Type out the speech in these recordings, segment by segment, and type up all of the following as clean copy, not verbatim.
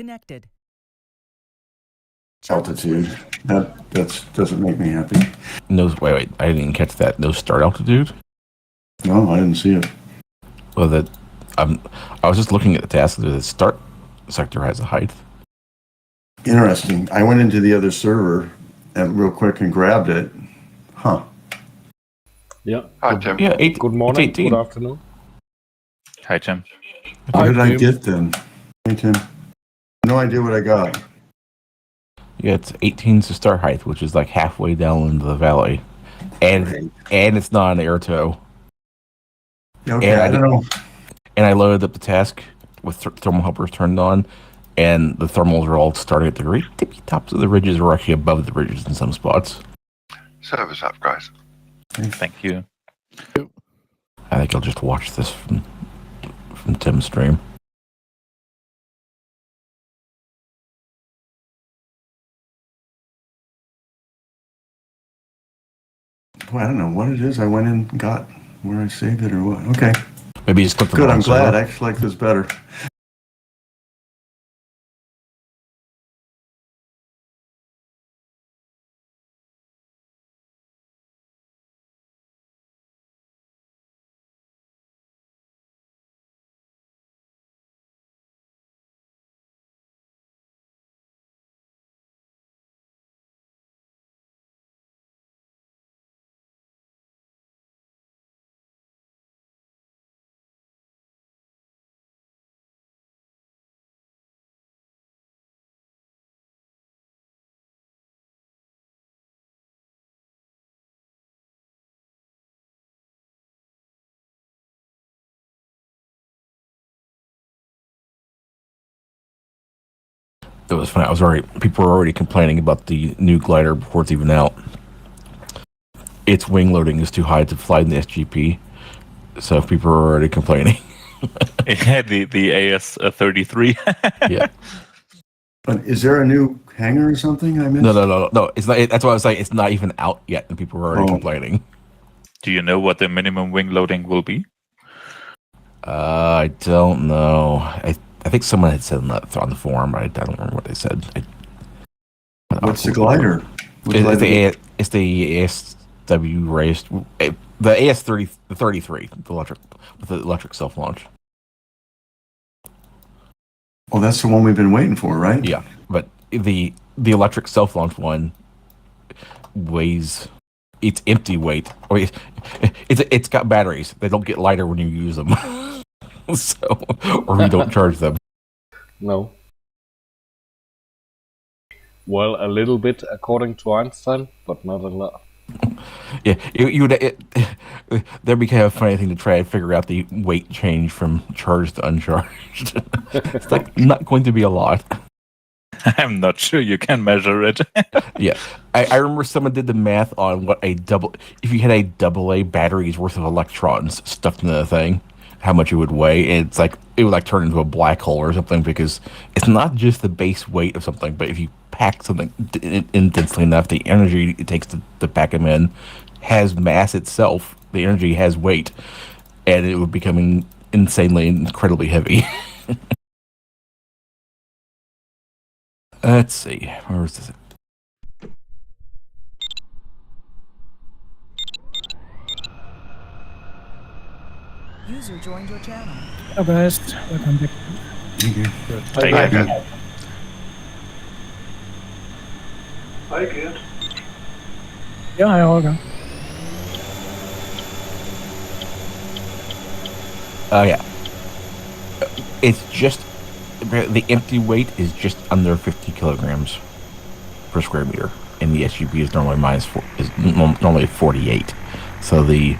connected. Altitude. That doesn't make me happy. No, wait. I didn't even catch that. No start altitude? No, I didn't see it. Well, I was just looking at the task. The start sector has a height. Interesting. I went into the other server and real quick and grabbed it. Huh. Yeah. Hi, Tim. Yeah, Good morning. It's 18. Good afternoon. Hi, Tim. What did I Tim. get then? Hey, Tim. No idea what I got. Yeah, it's 18 to start height, which is like halfway down into the valley. And Great. and it's not an air tow. Okay, And I don't know. And I loaded up the task with thermal helpers turned on, and the thermals are all starting at the very tippy tops of the ridges, or actually above the ridges in some spots. Server's up, guys. Thank you. I think I'll just watch this from Tim's stream. Boy, I don't know what it is. I went in and got where I saved it or what. Okay. Maybe just click the Good, wrong I'm glad. server. I actually like this better. It was funny. People were already complaining about the new glider before it's even out. Its wing loading is too high to fly in the SGP, so people are already complaining. Yeah, the AS33. Yeah. But is there a new hangar or something I missed? No. It's not. That's why I was like, it's not even out yet, and people were already complaining. Do you know what the minimum wing loading will be? I don't know. I think someone had said that on the forum. I don't remember what they said. What's the glider? It's the ASW race, the AS33, the electric self launch. Well, that's the one we've been waiting for, right? Yeah, but the electric self launch one weighs its empty weight. It's got batteries. They don't get lighter when you use them. Or you don't charge them. No. Well, a little bit according to Einstein, but not a lot. Yeah, that'd be kind of a funny thing to try and figure out the weight change from charged to uncharged. It's like not going to be a lot. I'm not sure you can measure it. Yeah, I remember someone did the math on what if you had a AA battery's worth of electrons stuffed into the thing, how much it would weigh, and it's like it would like turn into a black hole or something, because it's not just the base weight of something, but if you pack something in densely enough, the energy it takes to pack them in has mass itself. The energy has weight, and it would become insanely, incredibly heavy. Let's see, where is this? User joined your channel. Hello guys, welcome back. Hi, good. Hi, good. Yeah, hi Holger. Oh yeah, it's just the empty weight is just under 50 kilograms per square meter, and the SUV is normally normally 48. So the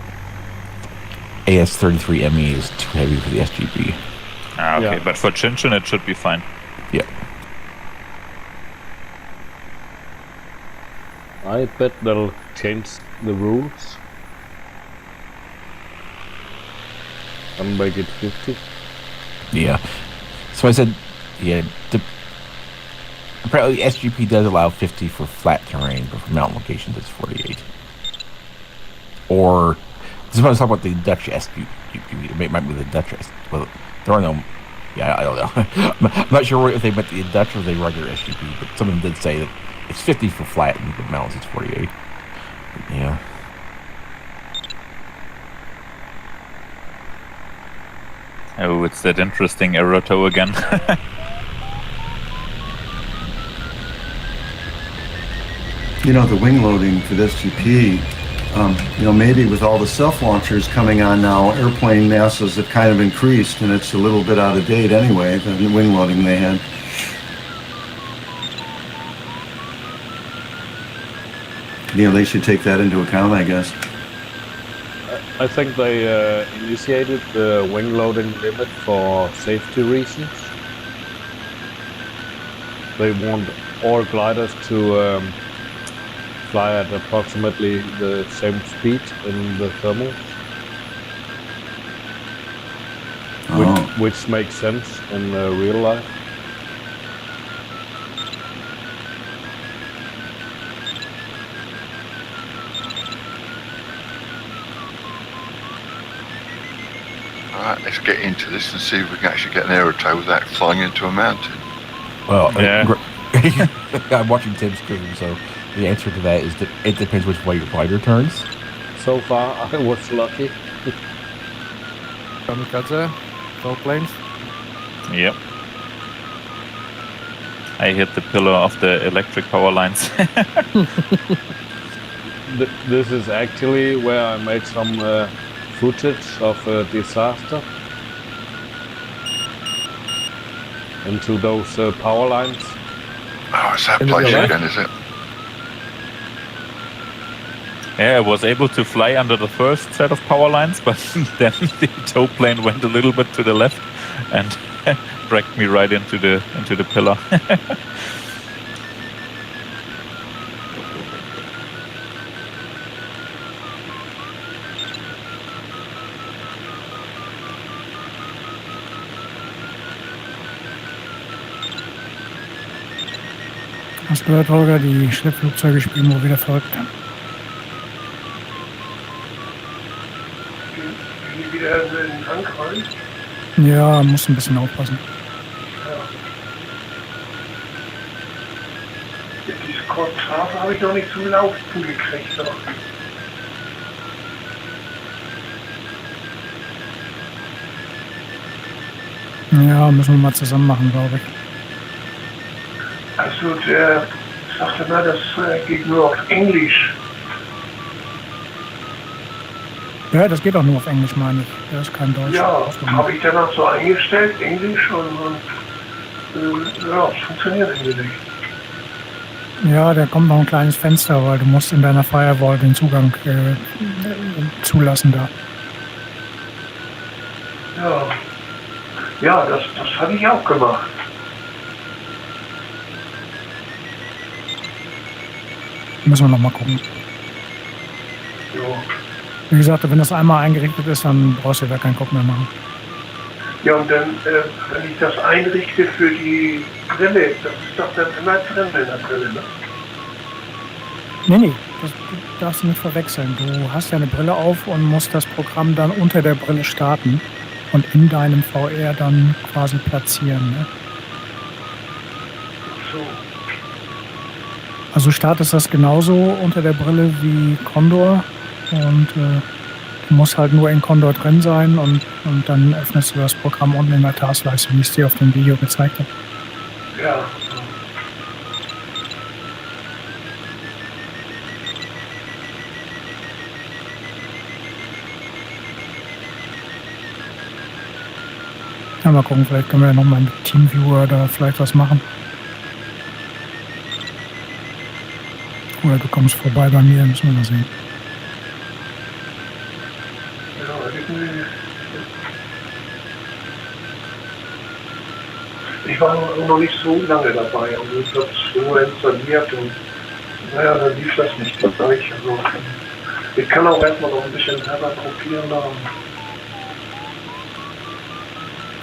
AS33ME is too heavy for the SGP. Okay, Yeah. but for Tchin Tchin it should be fine. Yeah. I bet they'll change the rules and make it 50. Yeah. So I said, yeah, apparently SGP does allow 50 for flat terrain, but for mountain locations it's 48. Or, this is when I was talking about the Dutch SGP, it might be the Dutch, well, there are no Yeah, I don't know. I'm not sure if they meant the induction or the regular SUP, but someone did say that it's 50 for flat and the mountains it's 48. But yeah. Oh, it's that interesting aerotow again. You know, the wing loading for this GP, you know, maybe with all the self-launchers coming on now, airplane NASAs have kind of increased, and it's a little bit out of date anyway, the wing loading they had. You know, they should take that into account, I guess. I think they initiated the wing loading limit for safety reasons. They want all gliders to fly at approximately the same speed in the thermal, which makes sense in real life. Alright, let's get into this and see if we can actually get an aerotow without flying into a mountain. Well, Yeah. I'm watching Tim's screen, so the answer to that is that it depends which way your glider turns. So far, I was lucky. Kamikaze, no planes. Yep. I hit the pillar of the electric power lines. This is actually where I made some footage of a disaster into those power lines. Oh, it's that Is it place your again, is it? Yeah, I was able to fly under the first set of power lines, but then the tow plane went a little bit to the left and dragged me right into the pillar. Hast du gehört, Holger, die Schleppflugzeuge spielen wohl wieder verrückt. Gehen wieder in den Tank rein. Ja, muss ein bisschen aufpassen. Ja, diese Condor3 habe ich noch nicht zum Laufen gekriegt. Doch. Ja, müssen wir mal zusammen machen, glaube ich. Also der sagte mal, das geht nur auf Englisch. Ja, das geht auch nur auf Englisch, meine ich. Da ist kein Deutsch. Ja, habe ich dann auch so eingestellt, Englisch und ja, es funktioniert irgendwie nicht. Ja, da kommt noch ein kleines Fenster, weil du musst in deiner Firewall den Zugang zulassen da. Ja, ja, das hatte ich auch gemacht. Müssen wir noch mal gucken. Ja. Wie gesagt, wenn das einmal eingerichtet ist, dann brauchst du da keinen Kopf mehr machen. Ja, und dann, wenn ich das einrichte für die Brille, das ist doch dann immer drin in der Brille, ne? Nee, das darfst du nicht verwechseln. Du hast ja eine Brille auf und musst das Programm dann unter der Brille starten und in deinem VR dann quasi platzieren. Ne? So. Also startest das genauso unter der Brille wie Condor und du musst halt nur in Condor drin sein und dann öffnest du das Programm unten in der Taskleiste, wie ich es dir auf dem Video gezeigt habe. Ja. Ja, mal gucken, vielleicht können wir ja nochmal mit Teamviewer da vielleicht was machen. Oder du kommst vorbei bei mir, müssen wir mal sehen. Ja, irgendwie. Ich war noch nicht so lange dabei, also ich habe es nur installiert und naja, dann lief das nicht gleich. Also ich kann auch erstmal noch ein bisschen selber probieren.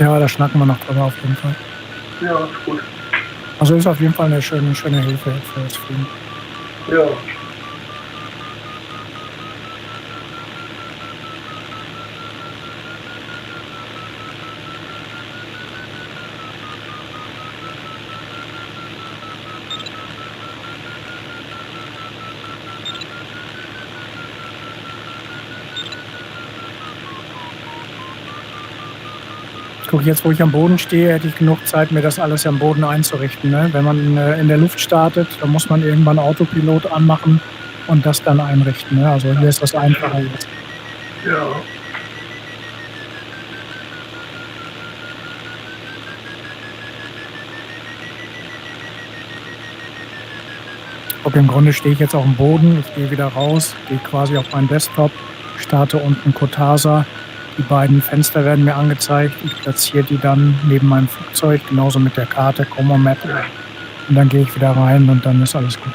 Ja, da schnacken wir noch drüber auf jeden Fall. Ja, ist gut. Also ist auf jeden Fall eine schöne Hilfe für das Fliegen. Ja. Guck, jetzt wo ich am Boden stehe, hätte ich genug Zeit, mir das alles am Boden einzurichten. Ne? Wenn man in der Luft startet, dann muss man irgendwann Autopilot anmachen und das dann einrichten. Ne? Also hier ist das einfacher jetzt. Ja. Guck, im Grunde stehe ich jetzt auf dem Boden, ich gehe wieder raus, gehe quasi auf meinen Desktop, starte unten Cortasa. Die beiden Fenster werden mir angezeigt. Ich platziere die dann neben meinem Flugzeug, genauso mit der Karte, Como Map. Und dann gehe ich wieder rein und dann ist alles gut.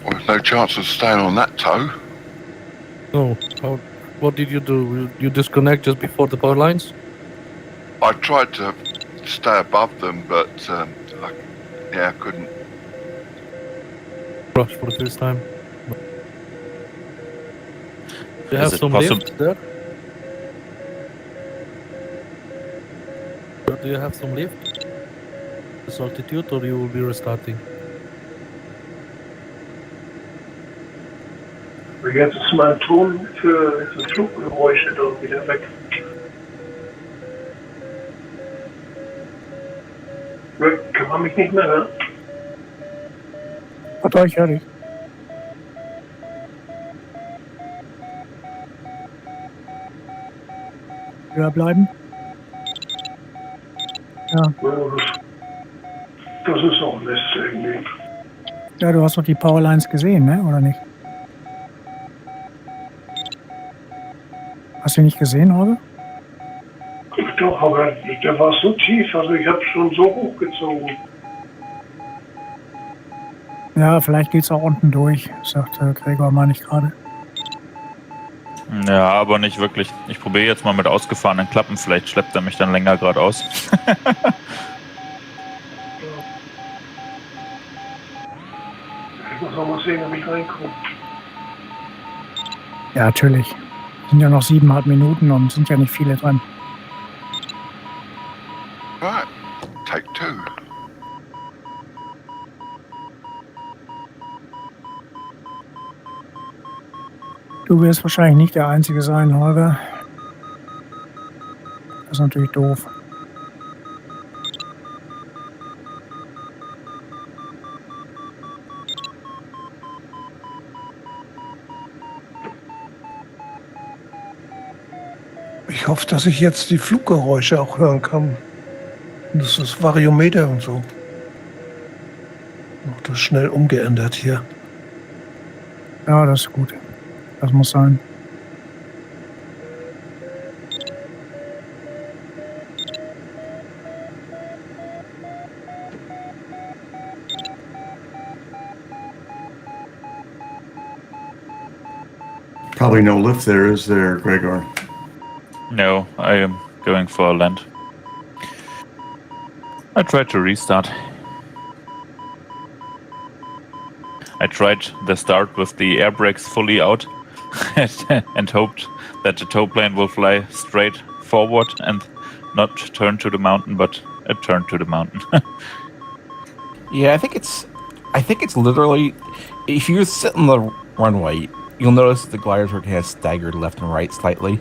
Well, there's no chance of staying on that toe. No. What did you do? You disconnect just before the power lines? I tried to stay above them, but I couldn't. Rush for the first time. Do you Is have it some possible- lift there? Do you have some lift? This altitude, or you will be restarting? Jetzt ist mein Ton für Fluggeräusche doch wieder weg. Rick, kann man mich nicht mehr hören? Warte, ich höre dich. Höher bleiben. Ja. Das ist auch Mist irgendwie. Ja, du hast doch die Powerlines gesehen, ne? Oder nicht? Hast du nicht gesehen, oder? Doch, aber der war so tief, also ich habe schon so hochgezogen. Ja, vielleicht geht's auch unten durch, sagte Gregor, meine ich gerade. Ja, aber nicht wirklich. Ich probiere jetzt mal mit ausgefahrenen Klappen. Vielleicht schleppt er mich dann länger geradeaus. Ich muss auch mal sehen, ob ich reinkomme. Ja, natürlich. Sind ja noch 7,5 Minuten und sind ja nicht viele dran. Right, take two. Du wirst wahrscheinlich nicht der Einzige sein, Holger. Das ist natürlich doof. Ich hoffe, dass ich jetzt die Fluggeräusche auch hören kann. Und das ist Variometer und so. Noch das schnell umgeändert hier. Ja, das ist gut. Das muss sein. Probably no lift there, is there, Gregor? No, I am going for a land. I tried to restart. I tried the start with the air brakes fully out and hoped that the tow plane will fly straight forward and not turn to the mountain, but it turned to the mountain. Yeah, I think it's literally, if you sit on the runway, you'll notice the gliders are kind of staggered left and right slightly.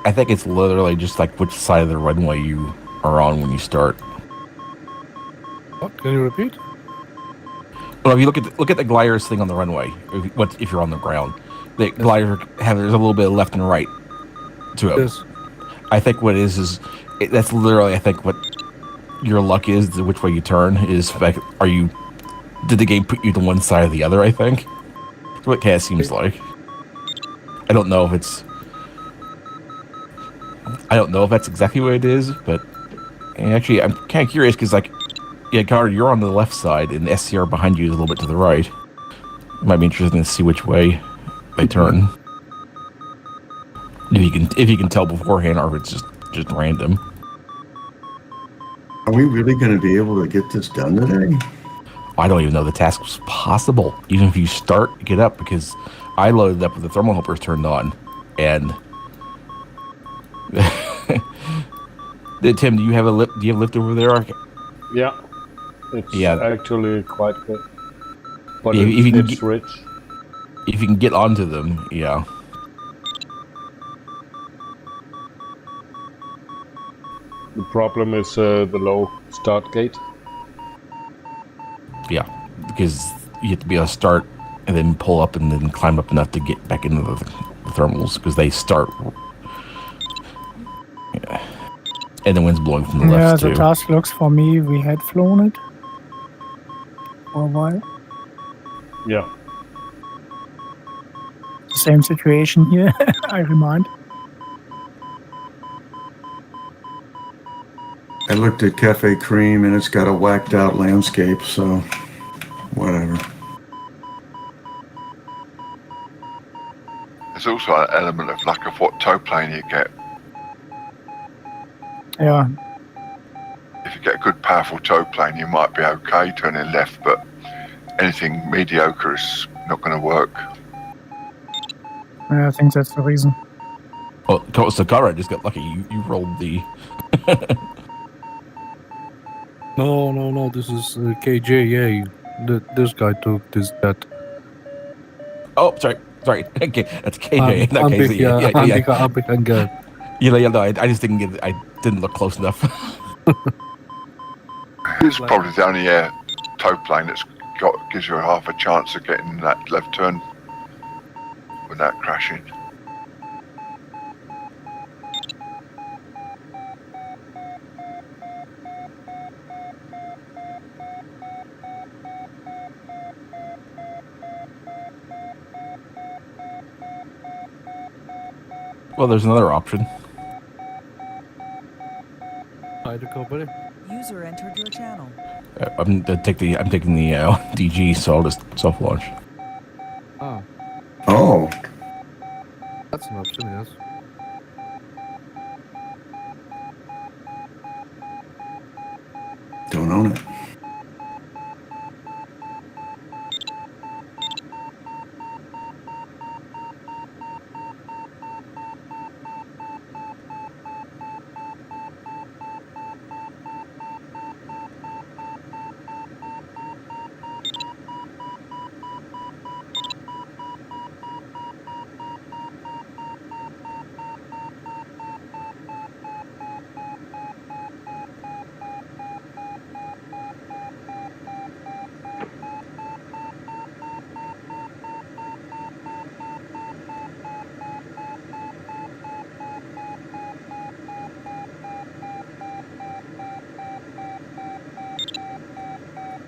I think it's literally just like which side of the runway you are on when you start. What? Can you repeat? Well, if you look at the gliders thing on the runway, if you're on the ground, the gliders there's a little bit of left and right to it. Yes. I think what it is that's literally I think what your luck is, which way you turn is like, did the game put you to one side or the other? I think that's what it kind of seems like. I don't know if that's exactly what it is, but actually I'm kind of curious because yeah, Connor, you're on the left side, and the SCR behind you is a little bit to the right. It might be interesting to see which way they turn. If you can tell beforehand, or if it's just random. Are we really going to be able to get this done today? I don't even know the task was possible, even if you get up, because I loaded up with the thermal helpers turned on, and Tim, do you have a lift? Do you have lift over there? Yeah, it's actually quite good, but if you can it's rich. If you can get onto them, yeah. The problem is the low start gate. Yeah, because you have to be able to start and then pull up and then climb up enough to get back into the thermals, because they start. Yeah. And the wind's blowing from the left, the too. task looks for me, we had flown it for a while. Yeah. Same situation here, I remind. I looked at Cafe Cream and it's got a whacked out landscape, so whatever. There's also an element of luck of what tow plane you get. Yeah. If you get a good powerful tow plane, you might be okay turning left, but anything mediocre is not going to work. Yeah, I think that's the reason. Well, Sakara just got lucky. You rolled the... No, this is KJ, this guy took that. Oh, sorry. Okay, that's KJ. In that case, no, I just didn't get. I didn't look close enough. It's probably the only tow plane that's gives you half a chance of getting that left turn without crashing. Well, there's another option. Hi, the company. User entered your channel. I'm taking the DG, so I'll just self launch. Oh. That's an option, yes. Don't own it.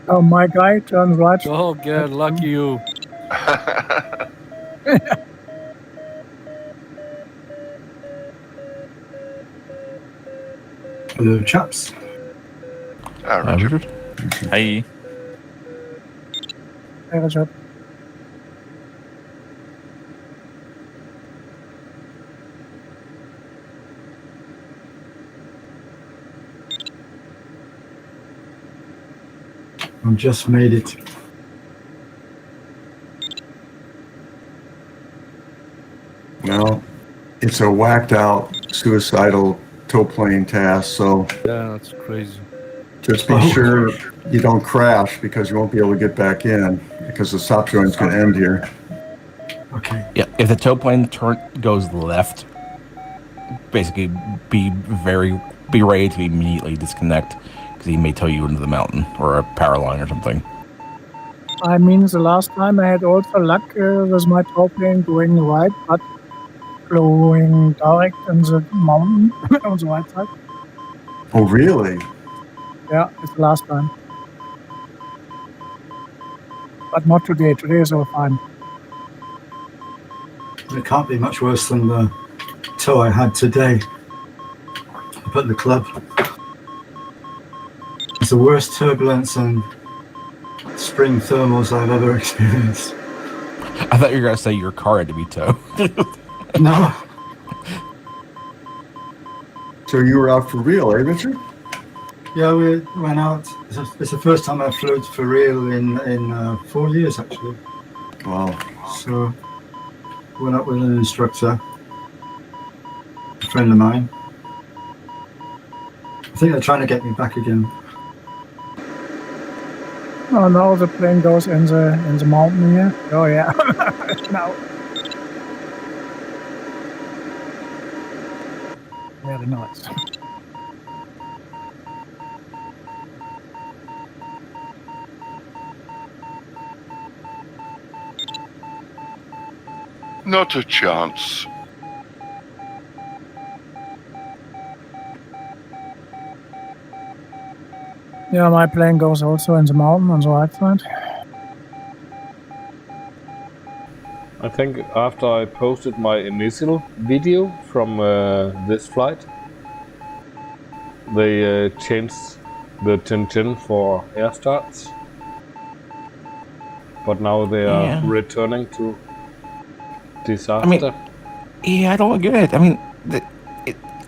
Oh, my guy turned right. Oh, God, lucky you. Hello, chaps. Richard. Hi. Hey, Richard. I've just made it. No, it's a whacked out suicidal tow plane task, so Yeah, that's crazy. just be sure you don't crash, because you won't be able to get back in, because the stop joint's going to end here. Okay. Yeah, if the tow plane goes left, basically be ready to immediately disconnect, because he may tow you into the mountain or a power line or something. I mean, the last time I had also luck with my tow plane going right, but going direct in the mountain on the right side. Oh, really? Yeah, it's the last time. But not today. Today is all fine. It can't be much worse than the tow I had today up at the club. It's the worst turbulence and spring thermals I've ever experienced. I thought you were going to say your car had to be towed. No. So you were out for real, eh, Richard? Yeah, we went out. It's the first time I flew for real in 4 years, actually. Wow. So, went up with an instructor, a friend of mine. I think they're trying to get me back again. Oh, now the plane goes in the mountain here. Oh yeah. Now. Very nice. Not a chance. Yeah, my plane goes also in the mountain on the right side. I think after I posted my initial video from this flight, they changed the Tchin Tchin for air starts. But now they are returning to disaster. I mean, yeah, I don't get it. I mean,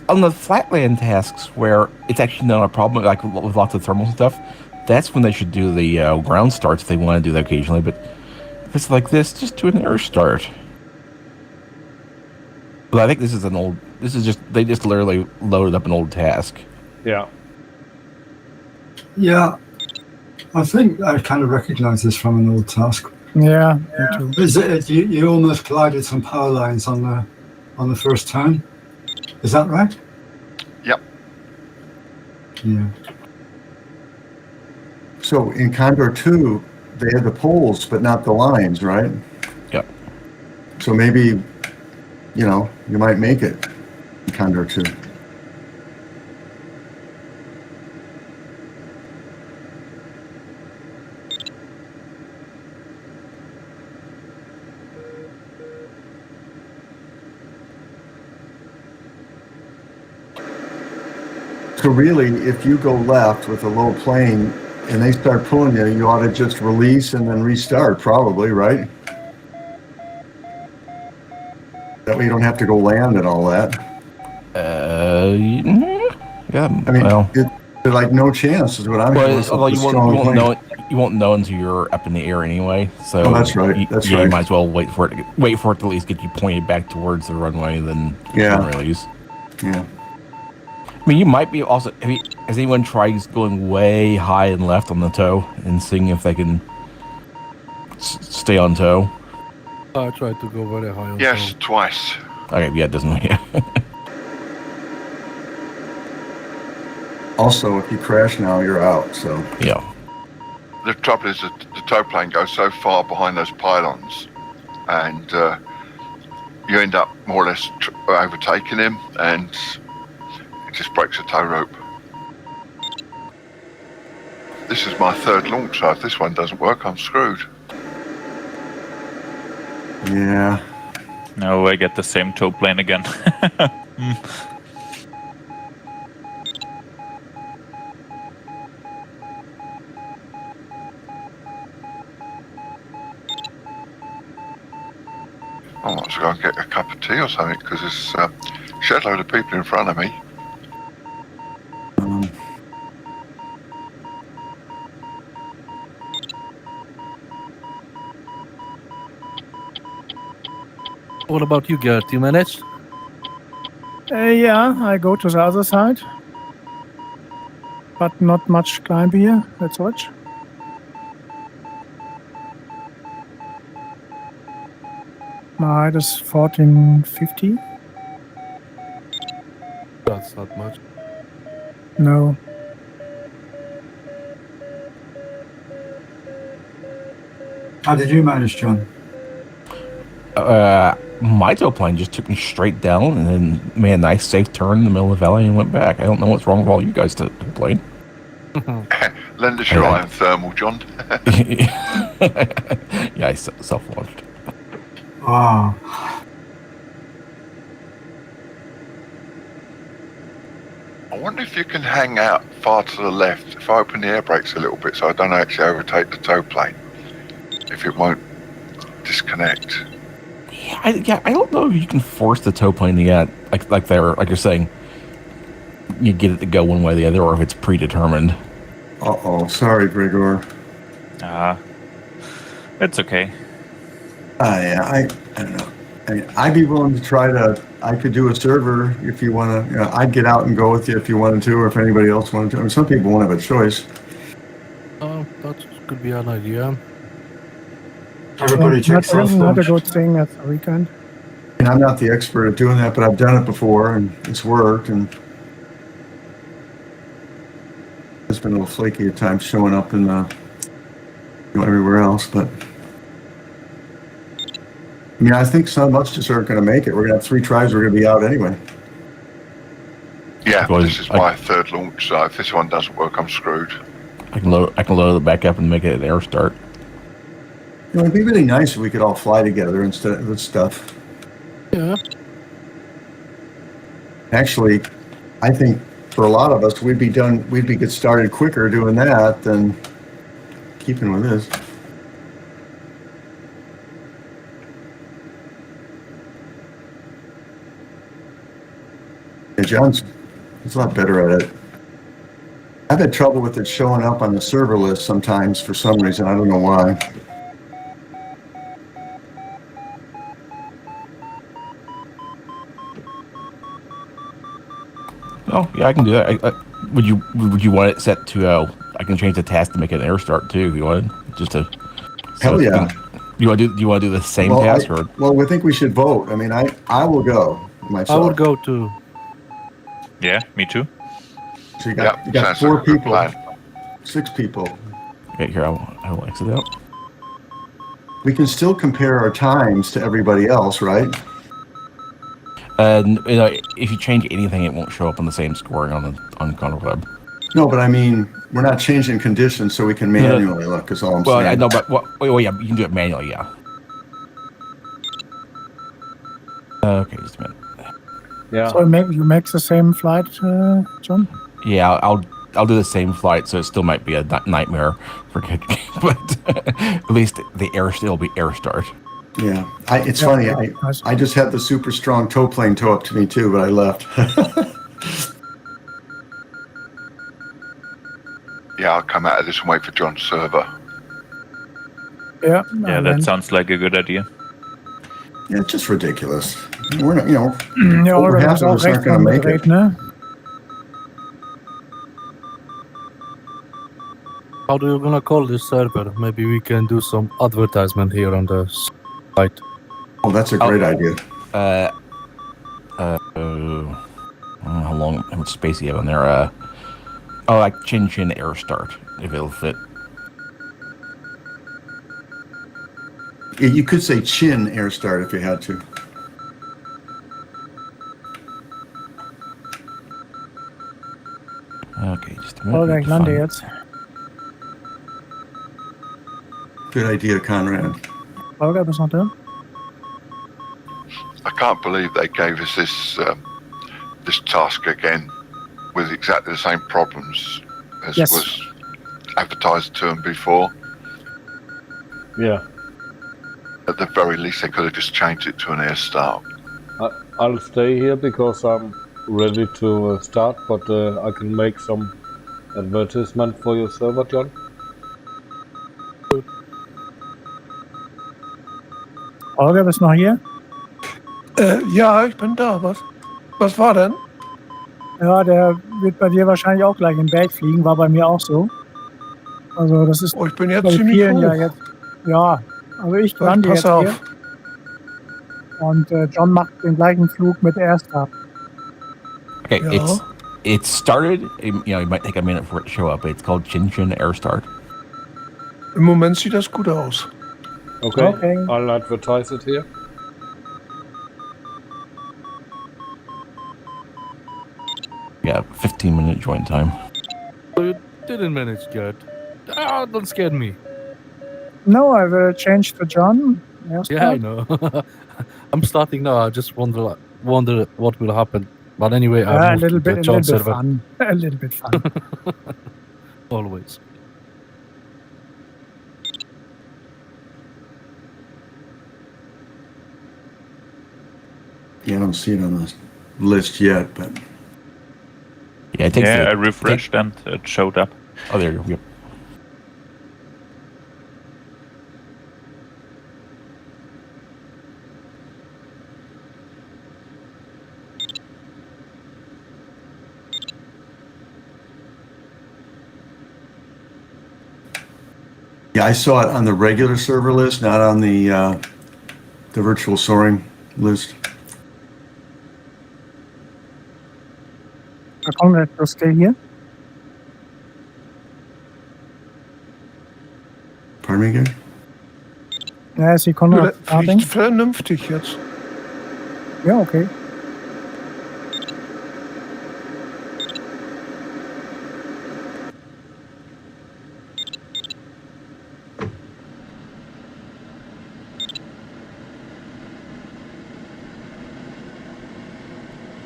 on the flatland tasks where it's actually not a problem, like with lots of thermals and stuff, that's when they should do the ground starts if they want to do that occasionally. But if it's like this, just do an air start. But I think this is they just literally loaded up an old task. Yeah. Yeah, I think I kind of recognize this from an old task. Yeah, me too. Is it you almost collided some power lines on the first turn? Is that right? Yep. Yeah. So in Condor 2, they had the poles, but not the lines, right? Yep. So maybe, you might make it in Condor 2. So really, if you go left with a low plane and they start pulling you, you ought to just release and then restart, probably, right? That way you don't have to go land and all that. Yeah. I mean, well, there's like no chance is what I'm well, sure. although you won't know until you're up in the air anyway. So that's right. You might as well wait for it to at least get you pointed back towards the runway, then release. Yeah. I mean, you might be also. Has anyone tried going way high and left on the toe and seeing if they can stay on toe? I tried to go very high on Yes, toe. twice. Okay, yeah, it doesn't. Yeah. Also, if you crash now, you're out. So yeah. The trouble is that the tow plane goes so far behind those pylons, and you end up more or less overtaking him, and it just breaks the tow rope. This is my third launch, so if this one doesn't work, I'm screwed. yeah. No, I get the same tow plane again. I might as well go and get a cup of tea or something, because there's a shed load of people in front of me. What about you, Garrett? You managed? Yeah, I go to the other side. But not much climb here, that's much. My height is 1450. That's not much. No. How did you manage, John? My tow plane just took me straight down and then made a nice safe turn in the middle of the valley and went back. I don't know what's wrong with all you guys to plane. Lend us your iron thermal, John. Yeah, I self-launched. Ah. I wonder if you can hang out far to the left if I open the air brakes a little bit so I don't actually overtake the tow plane. If it won't disconnect. I don't know if you can force the tow plane to get like you're saying, you get it to go one way or the other, or if it's predetermined. Uh-oh. Sorry, Gregor. It's okay. Yeah, I don't know. I'd be willing to try to. I could do a server if you want to. I'd get out and go with you if you wanted to, or if anybody else wanted to. I mean, some people won't have a choice. Oh, that could be an idea. Everybody checks off Not a launch. good thing at the weekend. And I'm not the expert at doing that, but I've done it before, and it's worked. And it's been a little flaky at times, showing up in everywhere else. But I mean, I think some of us just aren't going to make it. We're going to have 3 tries. We're going to be out anyway. Yeah, Well, this is my third launch, so if this one doesn't work, I'm screwed. I can load it back up and make it an air start. You know, it'd be really nice if we could all fly together instead of stuff. Yeah. Actually, I think for a lot of us, we'd get started quicker doing that than keeping with this. Yeah, John's a lot better at it. I've had trouble with it showing up on the server list sometimes for some reason. I don't know why. Oh, yeah, I can do that. Would you want it set to? I can change the task to make it an air start too. If you wanted, just to. Hell yeah. Do you want to do the same Well, task or? Well, we think we should vote. I mean, I will go myself. I would go too. Yeah, me too. So you got sounds 4 like a good people, plan. 6 people. Okay, here I will exit out. We can still compare our times to everybody else, right? If you change anything, it won't show up on the same scoring on Condor3. No, but I mean, we're not changing conditions, so we can manually look. Is all I'm Well, saying. I know, but yeah, you can do it manually, yeah. Okay, just a minute. Yeah. So you make the same flight, John? Yeah, I'll do the same flight, so it still might be a nightmare for but at least the air still be air start. Yeah, it's funny. I just had the super strong tow plane tow up to me too, but I left. Yeah, I'll come out of this and wait for John's server. Yeah. Yeah, that sounds like a good idea. Yeah, it's just ridiculous. We're not, Ja, over oder half das of auch us aren't recht going to make umgedreht, it. ne? How do you gonna call this server? Maybe we can do some advertisement here on the site. Oh, that's a great idea. How much space do you have on there? Like Tchin Tchin air start, if it'll fit. Yeah, you could say chin air start if you had to. Okay, just a minute. Holger, ich lande jetzt. Good idea, Conrad. Holger, bist du noch da? I can't believe they gave us this task again with exactly the same problems as Yes. was advertised to them before. Yeah. At the very least, they could have just changed it to an air start. I'll stay here because I'm ready to start, but I can make some advertisement for your server, John. Holger, bist du noch hier? Ja, ich bin da. Was war denn? Ja, der wird bei dir wahrscheinlich auch gleich im Berg fliegen, war bei mir auch so. Also das ist Oh, ich bin jetzt bei ziemlich vielen hoch. ja jetzt. Ja, also ich lande Pass jetzt auf. hier. Und John macht den gleichen Flug mit Airstart. Okay, Yeah. it's started. It might take a minute for it to show up. It's called Tchin Tchin Air Start. Im Moment sieht das gut aus. Okay. Okay. I'll advertise it here. Yeah, 15-minute join time. So you didn't manage, Gerd. Ah, don't scare me. No, I will change to John. Airstart. Yeah, I know. I'm starting now. I just wonder what will happen. But anyway, Yeah, I a moved little to the bit John server. fun. A little bit fun. Always. Yeah, I don't see it on the list yet, but Yeah, it takes I refreshed and it showed up. Oh, there you go. Yep. Yeah, I saw it on the regular server list, not on the virtual soaring list. Conrad, to stay here? Pardon me again? Ja, ist die Du, Conrad der starting? fliegt vernünftig jetzt. Ja, okay.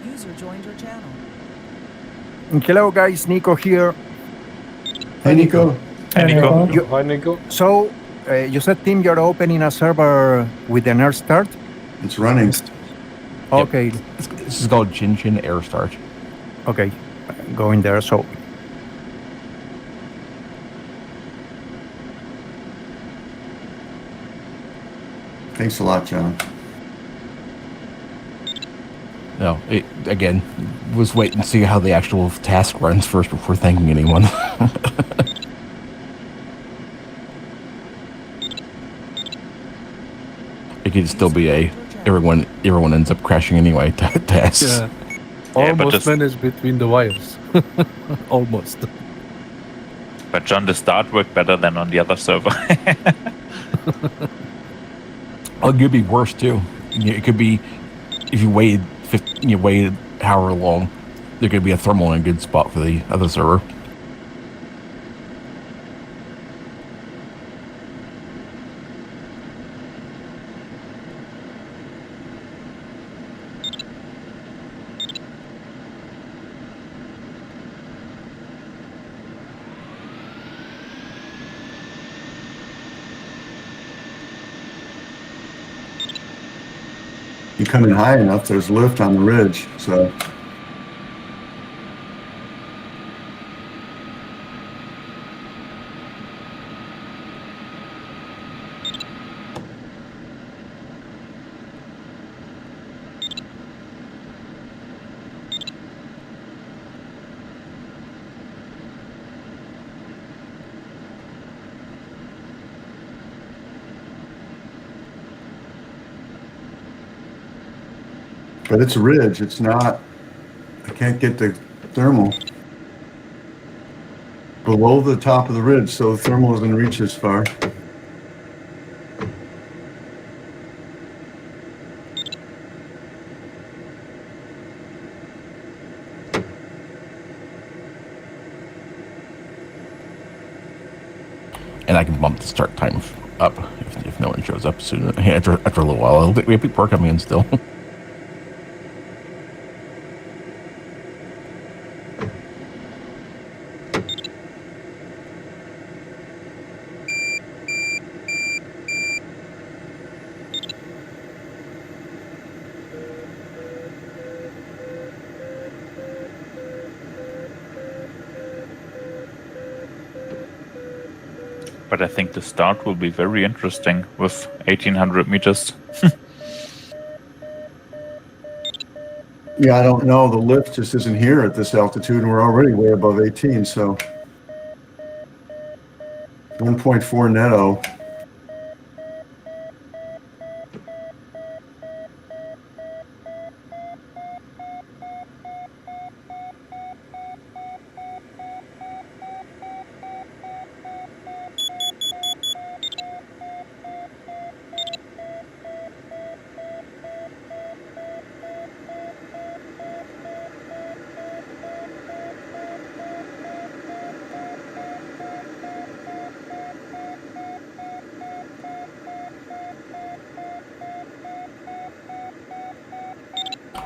User joined your channel. Hello, guys. Nico here. Hey, Nico. Hey, Nico. Hi, Nico. So, you said, Tim, you're opening a server with an air start? It's running. Okay. This is called Tchin Tchin Air Start. Okay. Going there. So, Thanks a lot, John. No, it again was wait and see how the actual task runs first before thanking anyone. It could still be a everyone ends up crashing anyway task. Yeah. Yeah, but Almost just- managed between the wires. Almost. But John, the start worked better than on the other server. Oh, it could be worse too. It could be if you waited however long, there could be a thermal in a good spot for the other server. You come in high enough, there's lift on the ridge, so. But it's a ridge, it's not, I can't get the thermal below the top of the ridge, so the thermal doesn't reach as far. And I can bump the start time up if no one shows up soon. After a little while, we have people coming in still. But I think the start will be very interesting with 1800 meters. Yeah, I don't know, the lift just isn't here at this altitude, and we're already way above 18, so. 1.4 netto.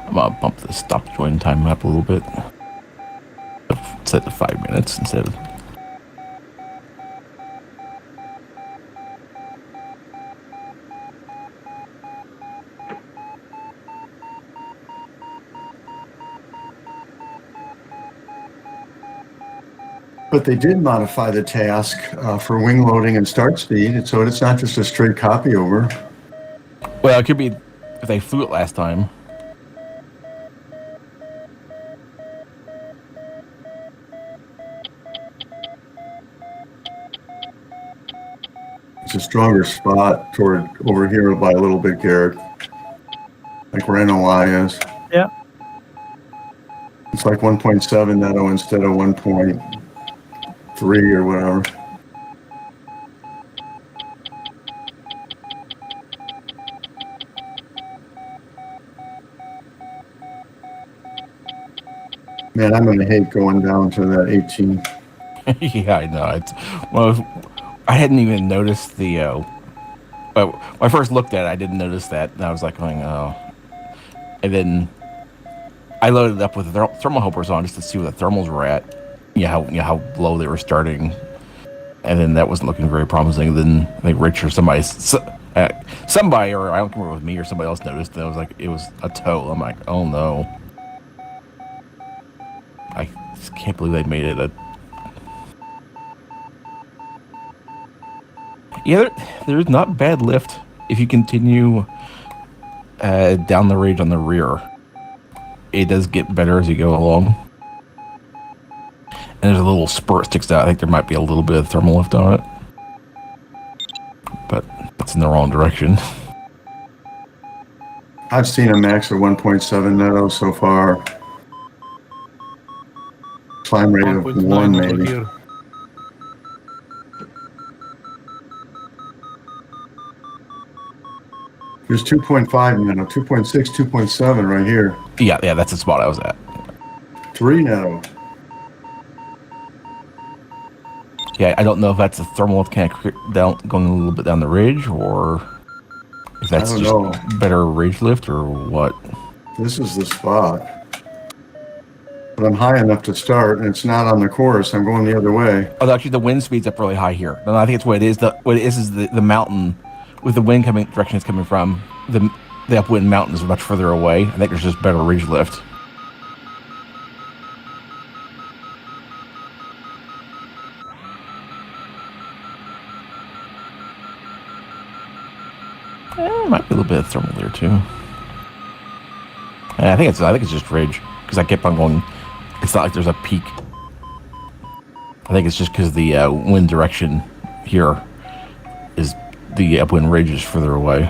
I'm gonna bump the stop join time up a little bit. Set to 5 minutes instead of. But they did modify the task for wing loading and start speed, so it's not just a straight copy over. Well, it could be if they flew it last time. It's a stronger spot toward over here by a little bit, Garrett. Like where NOI is. Yeah. It's like 1.7 netto instead of 1.3 or whatever. Man, I'm gonna hate going down to that 18. Yeah, I know. I hadn't even noticed the. But when I first looked at it, I didn't notice that, and I was like, going, oh. And then I loaded it up with the thermal helpers on just to see where the thermals were at. How low they were starting, and then that wasn't looking very promising. Then I think Rich or somebody, or I don't remember, with me or somebody else noticed. And I was like, it was a tow. I'm like, oh no. I just can't believe they made it a. Yeah, there's not bad lift if you continue down the range on the rear. It does get better as you go along. And there's a little spur sticks out. I think there might be a little bit of thermal lift on it. But it's in the wrong direction. I've seen a max of 1.7 netto so far. Climb rate of 1 maybe. Here. There's 2.5 netto, 2.6, 2.7 right here. Yeah, that's the spot I was at. 3 netto. Yeah, I don't know if that's a thermal lift kind of down, going a little bit down the ridge, or if that's just better ridge lift, or what. This is the spot. But I'm high enough to start, and it's not on the course. I'm going the other way. Oh, actually, the wind speed's up really high here. No, I think it's what it is. What it is the mountain, with the wind coming direction it's coming from. The upwind mountain is much further away. I think there's just better ridge lift. Might be a little bit of thermal there too. And I think it's just ridge, because I kept on going. It's not like there's a peak. I think it's just because the wind direction here is the upwind ridge is further away.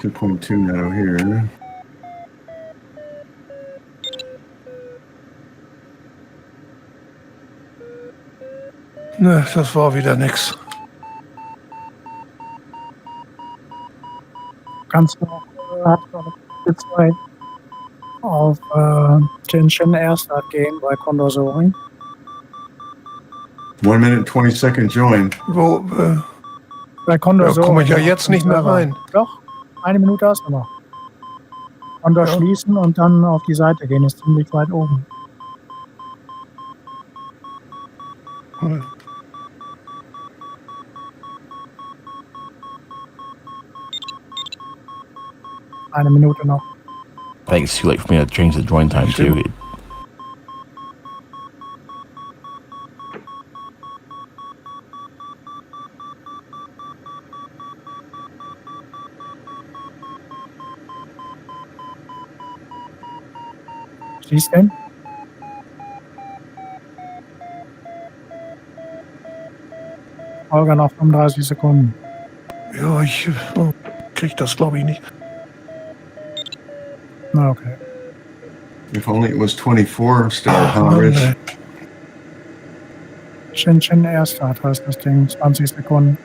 .2 netto here. Ne, das war wieder nix. Kannst du noch Zeit auf Tchin Tchin Airstart gehen bei Condor Soaring? 1 minute 20-second join. Wo, Bei Condor da Soaring. komme ich ja jetzt nicht mehr rein. Doch, 1 Minute hast du noch. Condor schließen und dann auf die Seite gehen, ist ziemlich weit oben. Hm. Eine Minute noch. I think it's too late for me to change the join time too. Schließt den. Holger, noch 35 Sekunden. Ja, ich krieg das, glaube ich, nicht. Na, okay. If only it was 24 start, huh, Rich? Tchin Tchin Airstart heißt das Ding, 20 Sekunden.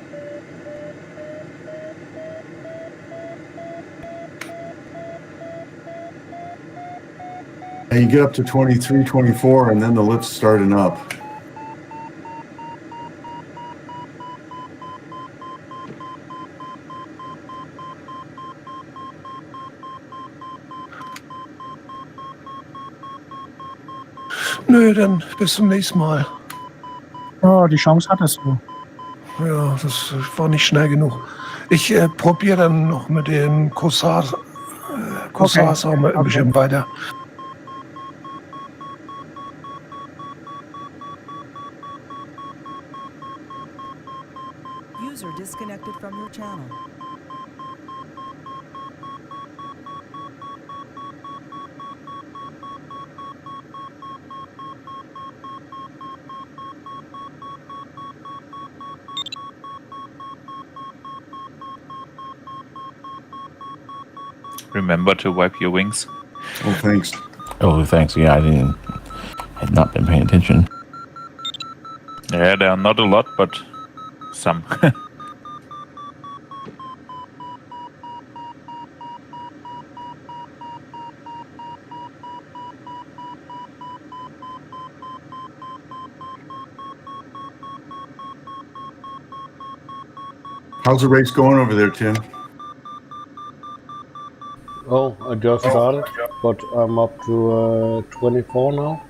And you get up to 23, 24, and then the lift's starting up. Nö, dann bis zum nächsten Mal. Ja, die Chance hattest du. Ja, das war nicht schnell genug. Ich probiere dann noch mit den Corsars auch mal ein bisschen weiter. User disconnected from your channel. Remember to wipe your wings. Oh, thanks. Oh, thanks. Yeah, I had not been paying attention. Yeah, there are not a lot, but some. How's the race going over there, Tim? Oh, I just started, but I'm up to 24 now.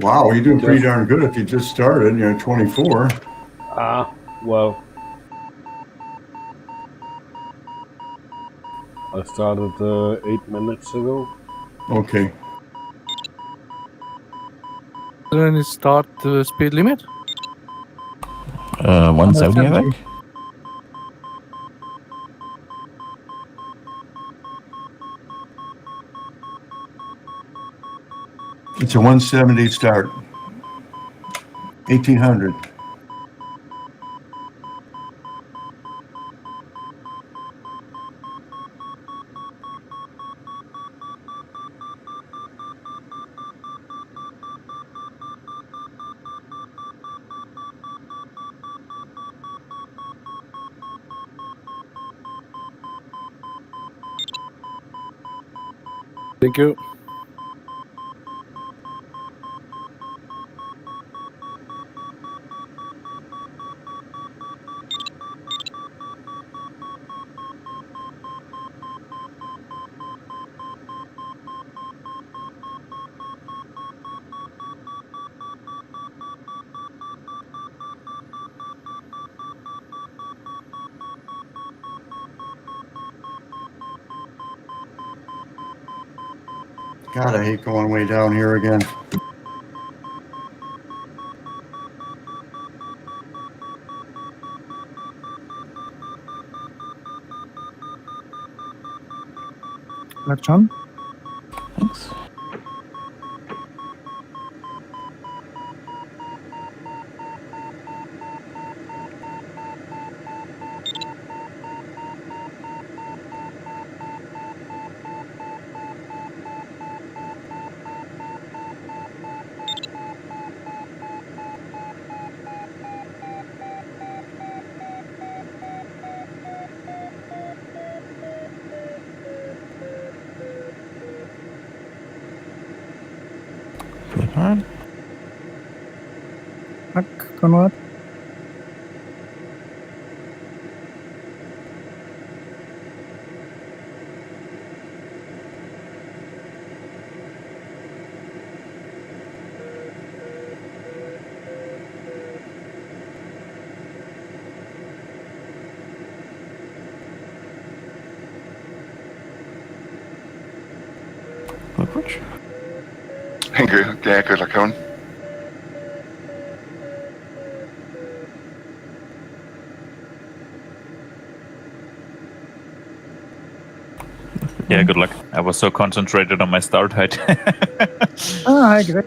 Wow, you're doing pretty darn good if you just started and you're at 24. Well, I started 8 minutes ago. Okay. Then it start the speed limit? 170, I think. It's a 170 start. 1800. Thank you. God, I hate going way down here again. Bleibt schon. Thanks. Fine. Zack, Konrad. Glückwunsch. Thank you. Yeah, good luck on. Yeah, good luck. I was so concentrated on my start height. Hi, Greg.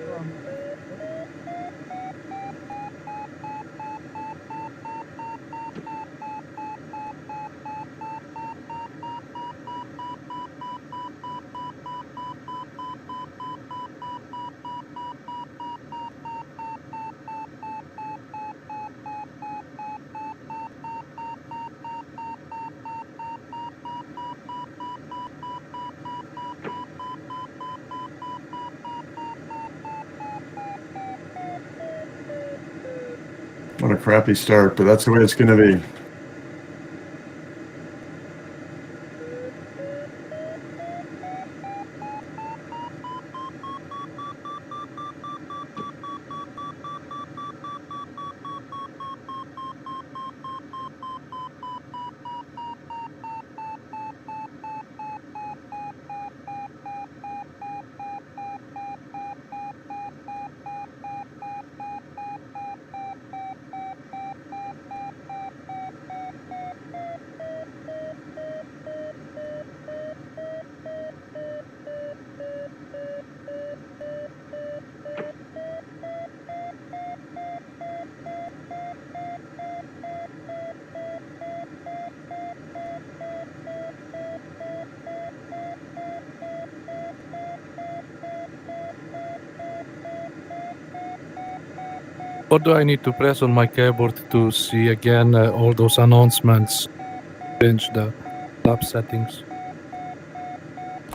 What a crappy start, but that's the way it's going to be. What do I need to press on my keyboard to see again all those announcements? Change the tab settings.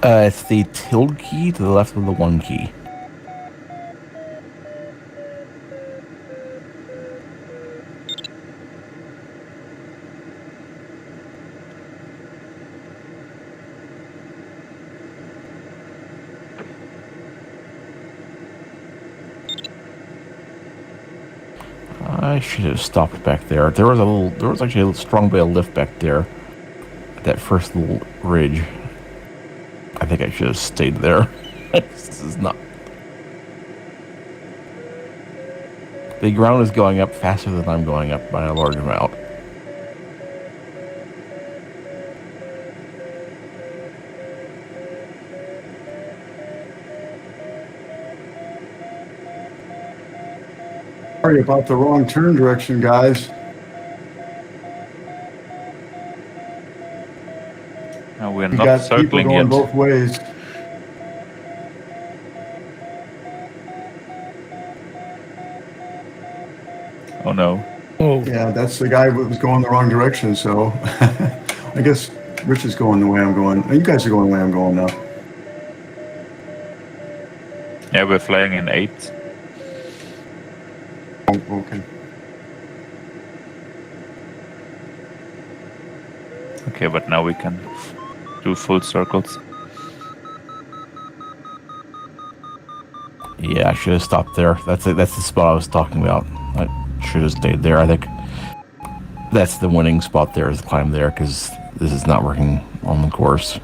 It's the tilde key to the left of the 1 key. I should have stopped back there. There was actually a strong bit of lift back there. That first little ridge. I think I should have stayed there. This is not. The ground is going up faster than I'm going up by a large amount. Sorry about the wrong turn direction, guys. No, we're We not got people circling going yet. both ways. Oh no. Oh, Yeah, that's the guy who was going the wrong direction, so I guess Rich is going the way I'm going. You guys are going the way I'm going now. Yeah, we're flying in 8. Oh, okay. Okay, but now we can do full circles. Yeah, I should have stopped there. That's it. That's the spot I was talking about. I should have stayed there. I think that's the winning spot there, is the climb there, because this is not working on the course.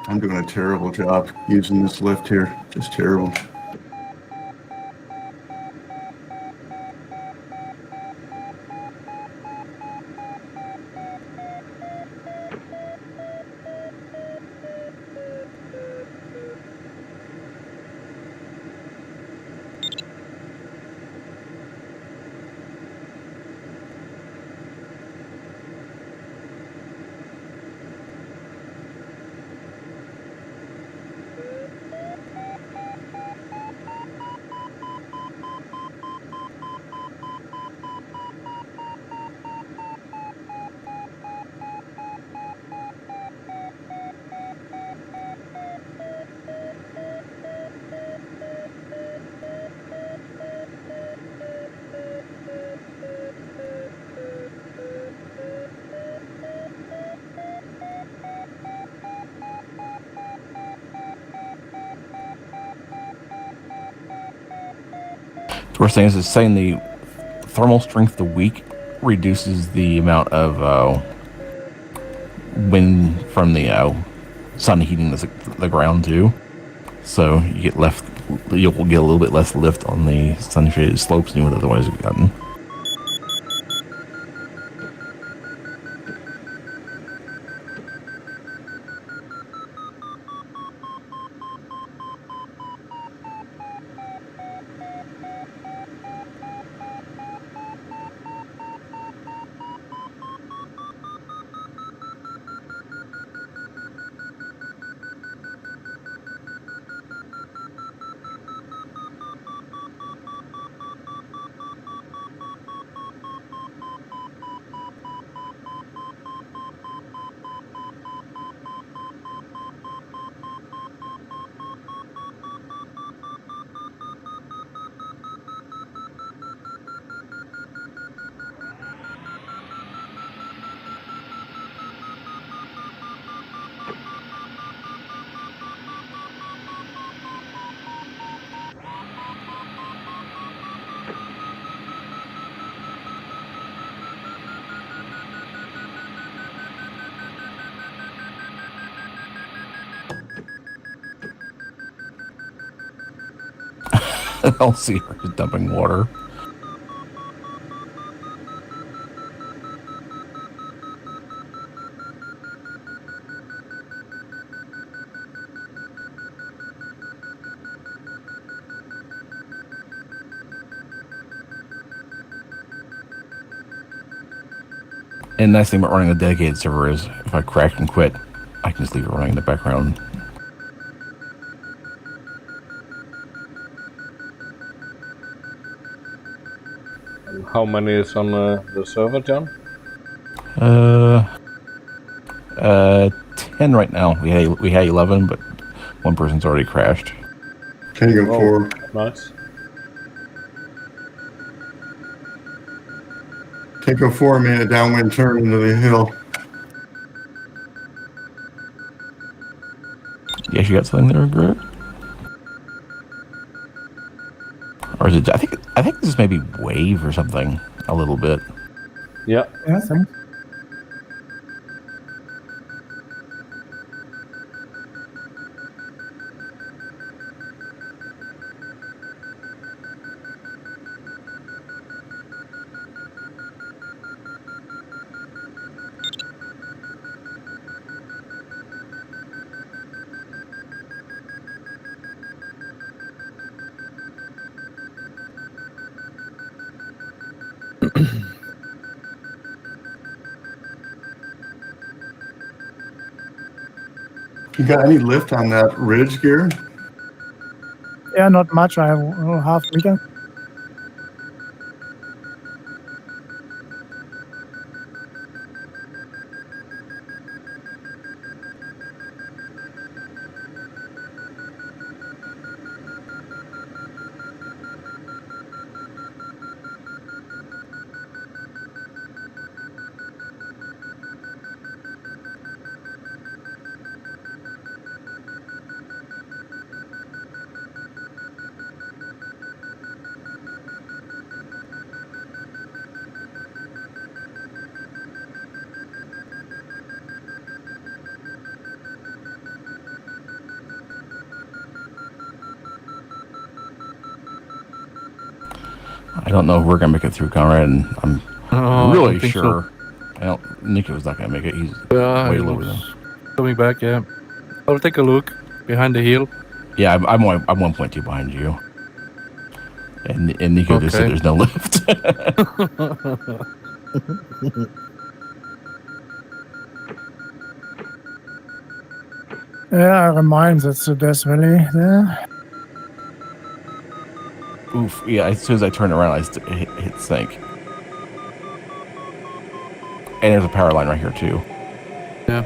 I'm doing a terrible job using this lift here. Just terrible. The worst thing is it's saying the thermal strength of the week reduces the amount of wind from the sun heating the ground too. So you get you'll get a little bit less lift on the sun-shaded slopes than you would otherwise have gotten. I'll see her dumping water. And the nice thing about running a dedicated server is if I crash and quit, I can just leave it running in the background. How many is on the server, John? 10 right now. We had 11, but one person's already crashed. Tango 4. Nice. Tango 4 made a downwind turn into the hill. You actually got something there, Greg? Or is it? I think this is maybe wave or something. A little bit. Yeah. Yeah, thanks. You got any lift on that ridge, Gear? Yeah, not much. I have half meter. I don't know if we're gonna make it through, Conrad, and I'm I really don't think sure. I don't. Nico's not gonna make it. He's Yeah, way he lower was than. coming back. Yeah, I'll take a look behind the hill. Yeah, I'm 1.2 behind you. And Nico just said Okay. there's no lift. Yeah, I remind that's the Death Valley there. Oof. Yeah, as soon as I turn around, I hit sink. And there's a power line right here too. Yeah.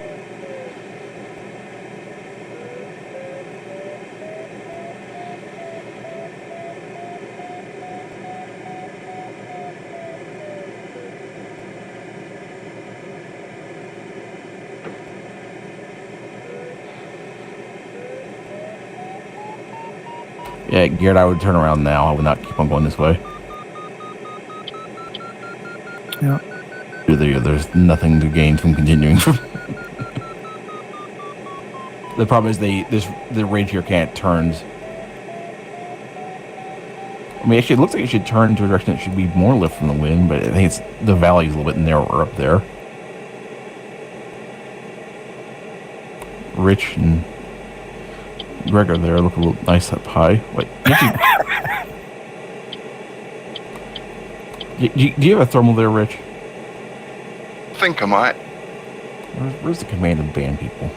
Yeah, Garrett, I would turn around now. I would not keep on going this way. Yeah. There's nothing to gain from continuing. The problem is the ridge here can't turns. I mean, actually, it looks like it should turn to a direction that should be more lift from the wind, but I think it's the valley's a little bit narrower up there. Rich and Greg are there, look a little nice up high. Wait, do you have a thermal there, Rich? I think I might. Where's the command and band people?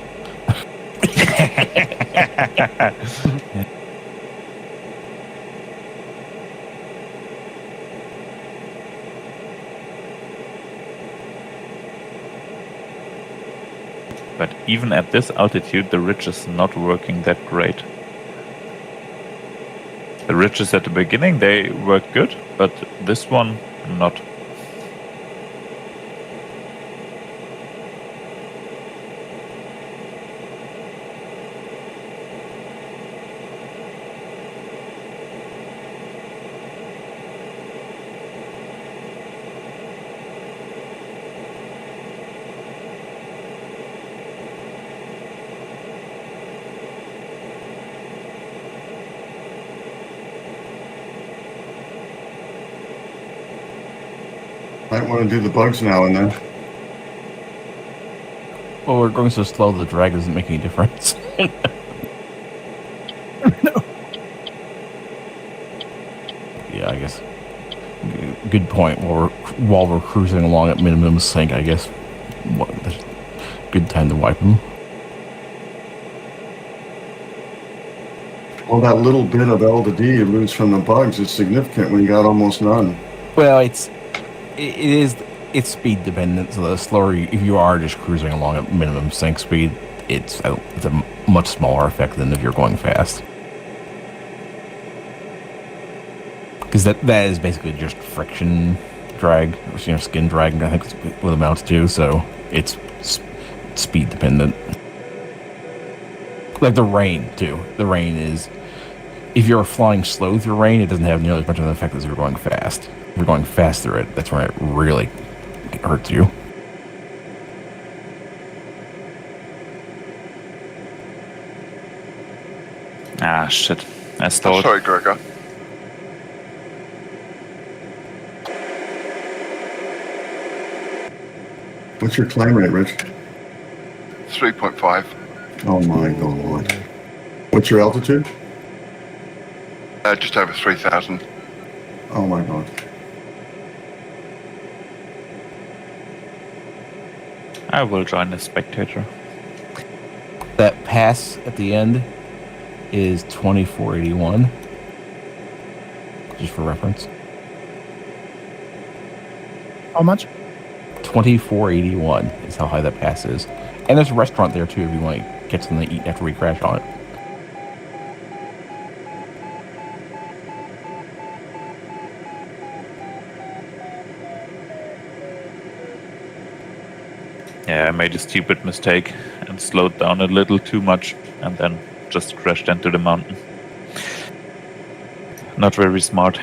But even at this altitude, the ridge is not working that great. The ridges at the beginning, they worked good, but this one, not. Might want to do the bugs now and then. Well, we're going so slow, the drag doesn't make any difference. Yeah, I guess. good point. While we're cruising along at minimum sync, I guess. Good time to wipe them. Well, that little bit of L to D you lose from the bugs is significant when you got almost none. Well, it's speed dependent. So the slower if you are just cruising along at minimum sync speed, it's a much smaller effect than if you're going fast. Because that is basically just friction drag, or, skin drag. I think is what it amounts to. So it's speed dependent. Like the rain too. The rain is, if you're flying slow through rain, it doesn't have nearly as much of an effect as if you're going fast. If you're going fast through it, that's when it really hurts you. Ah, shit. I stalled. Sorry, Gregor. What's your climb rate, Rich? 3.5. Oh my God. What's your altitude? Just over 3,000. Oh my God. I will join the spectator. That pass at the end is 2481. Just for reference. How much? 2481 is how high that pass is. And there's a restaurant there too if you want to get something to eat after we crash on it. Yeah, I made a stupid mistake and slowed down a little too much and then just crashed into the mountain. Not very smart.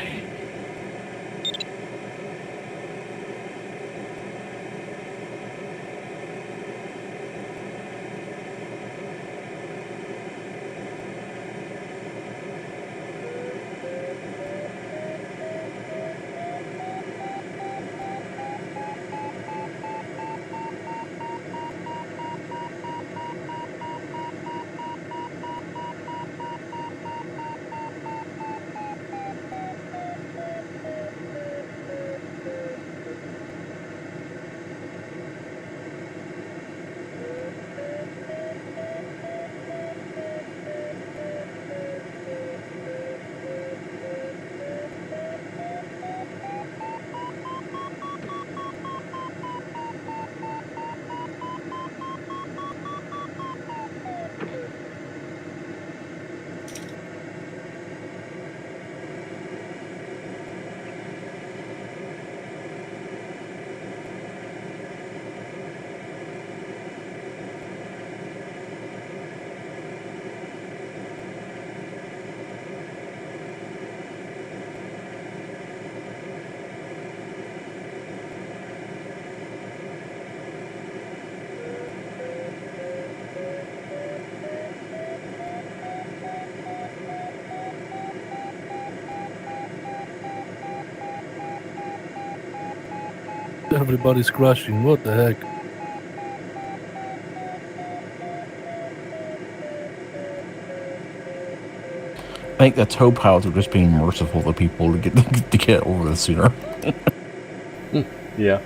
Everybody's crashing. What the heck? I think the tow pilots are just being merciful to people to get over this sooner. Yeah.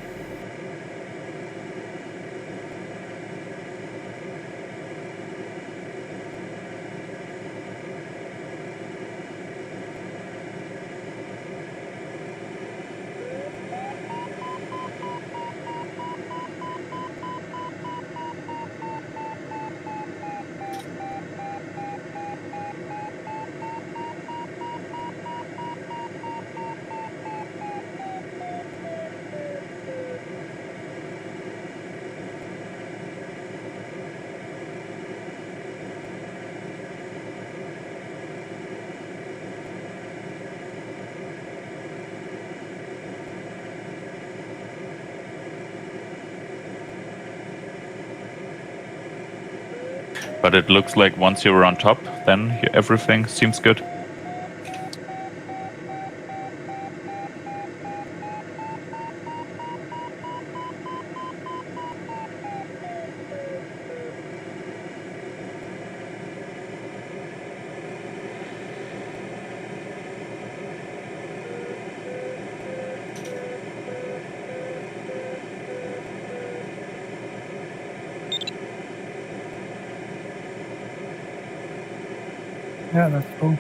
But it looks like once you're on top, then everything seems good. Yeah, that's true.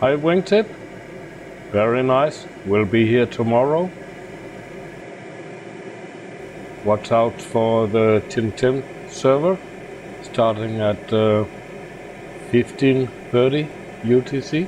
Hi, Wingtip. Very nice. We'll be here tomorrow. Watch out for the Tchin Tchin server, starting at 15:30 UTC.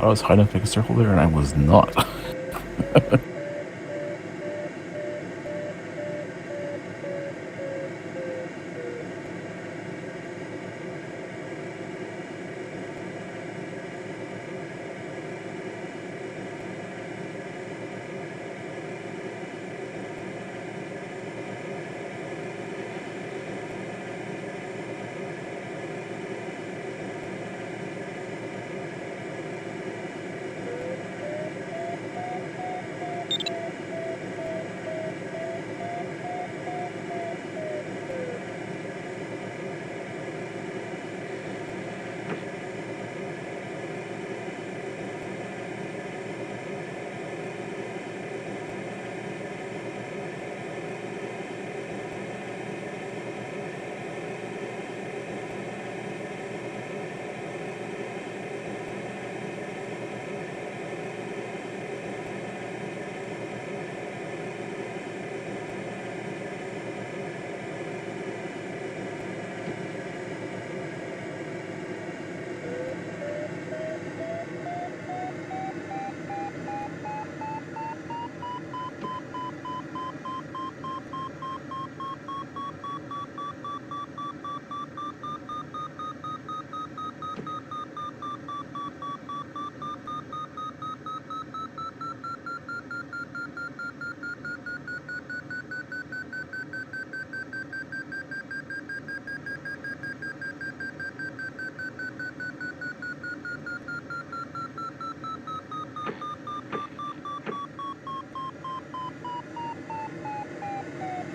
I was high enough to make a circle there, and I was not.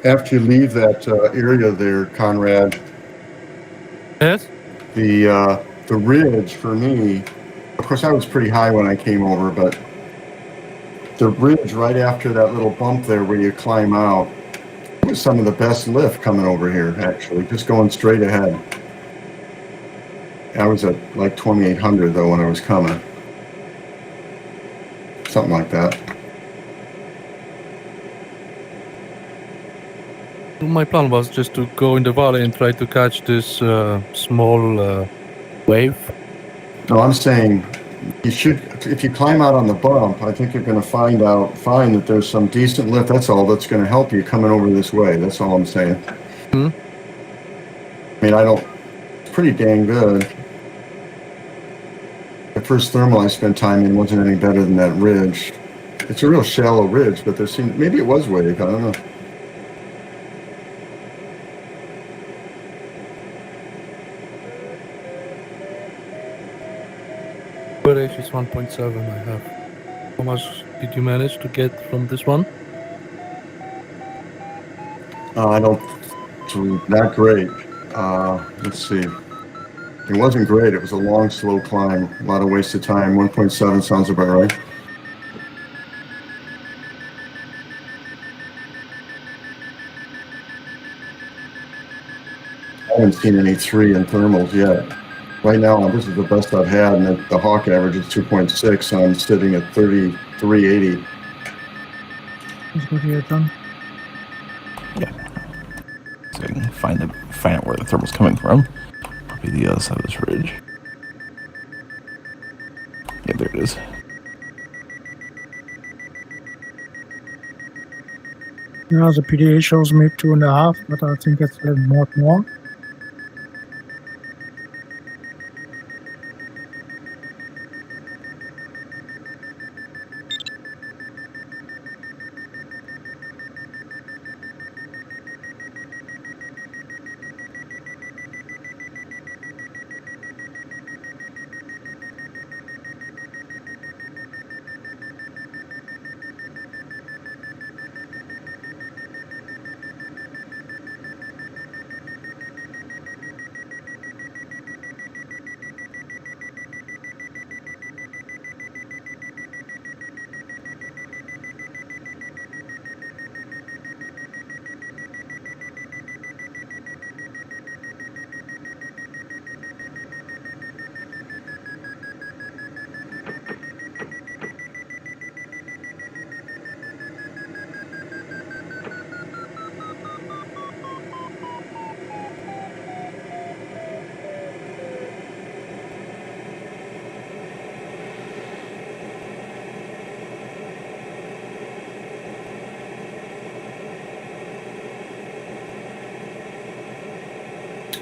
After you leave that area there, Conrad, Yes? the ridge for me, of course I was pretty high when I came over, but the ridge right after that little bump there where you climb out was some of the best lift coming over here, actually, just going straight ahead. I was at like 2,800 though when I was coming. Something like that. My plan was just to go in the valley and try to catch this small wave. No, I'm saying you should, if you climb out on the bump, I think you're going to find that there's some decent lift. That's all that's going to help you coming over this way. That's all I'm saying. Hmm? I mean, it's pretty dang good. The first thermal I spent time in wasn't any better than that ridge. It's a real shallow ridge, but maybe it was wave, I don't know. Average is 1.7 I have. How much did you manage to get from this one? Not great. Let's see. It wasn't great. It was a long, slow climb. A lot of wasted time. 1.7 sounds about right. I haven't seen any 3 in thermals yet. Right now, this is the best I've had, and the Hawk average is 2.6, so I'm sitting at 3380. That's good here, John. Yeah. So I can find out where the thermal's coming from. Probably the other side of this ridge. Yeah, there it is. Yeah, the PDA shows me 2.5, but I think it's a little more.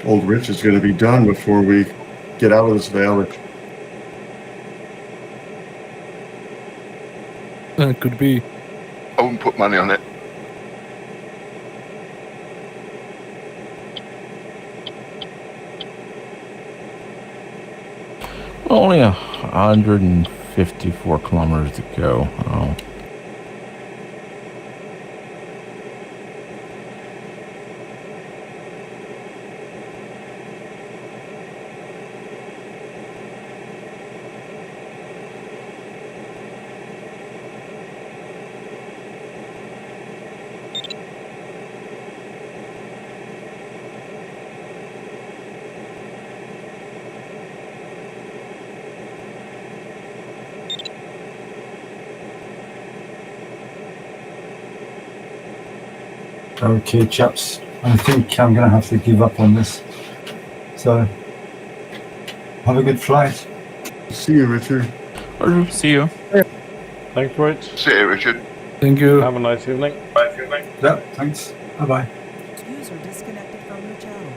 old Rich is going to be done before we get out of this valley. Could be. I wouldn't put money on it. Only 154 kilometers to go. Oh. Okay, chaps. I think I'm going to have to give up on this. So, have a good flight. See you, Richard. See you. Thanks, Rich. See you, Richard. Thank you. Have a nice evening. Yeah, thanks. Bye-bye. User disconnected from your channel.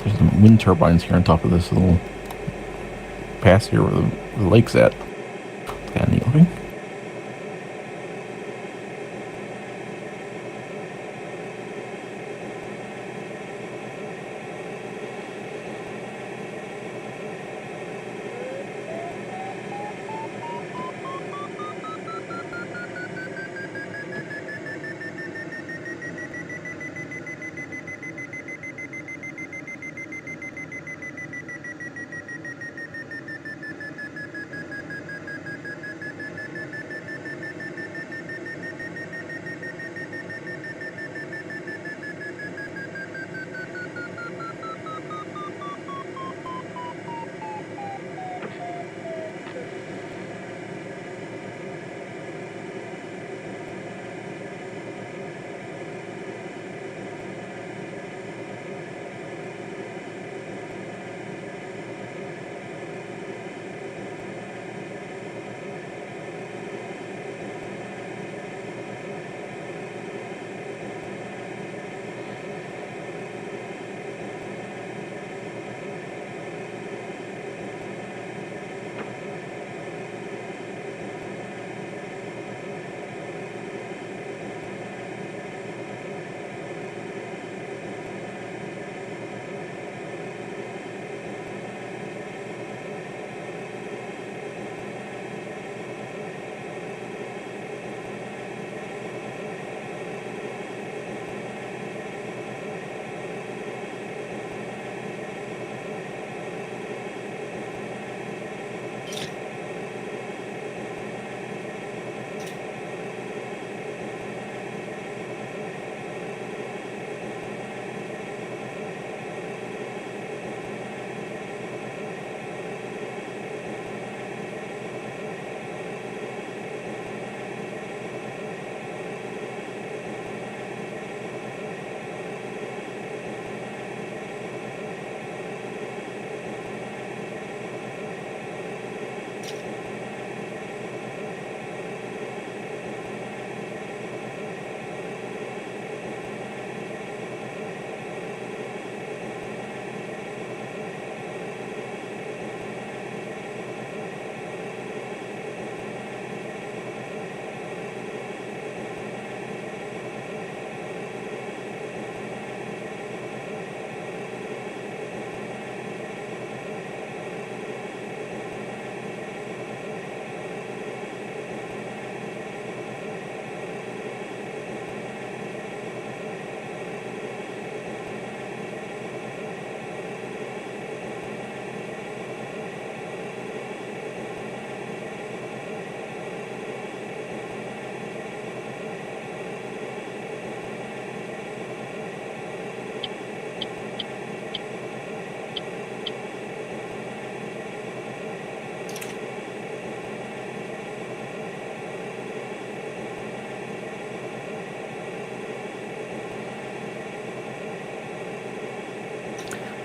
There's some wind turbines here on top of this little pass here where the lake's at. Kind of neat looking.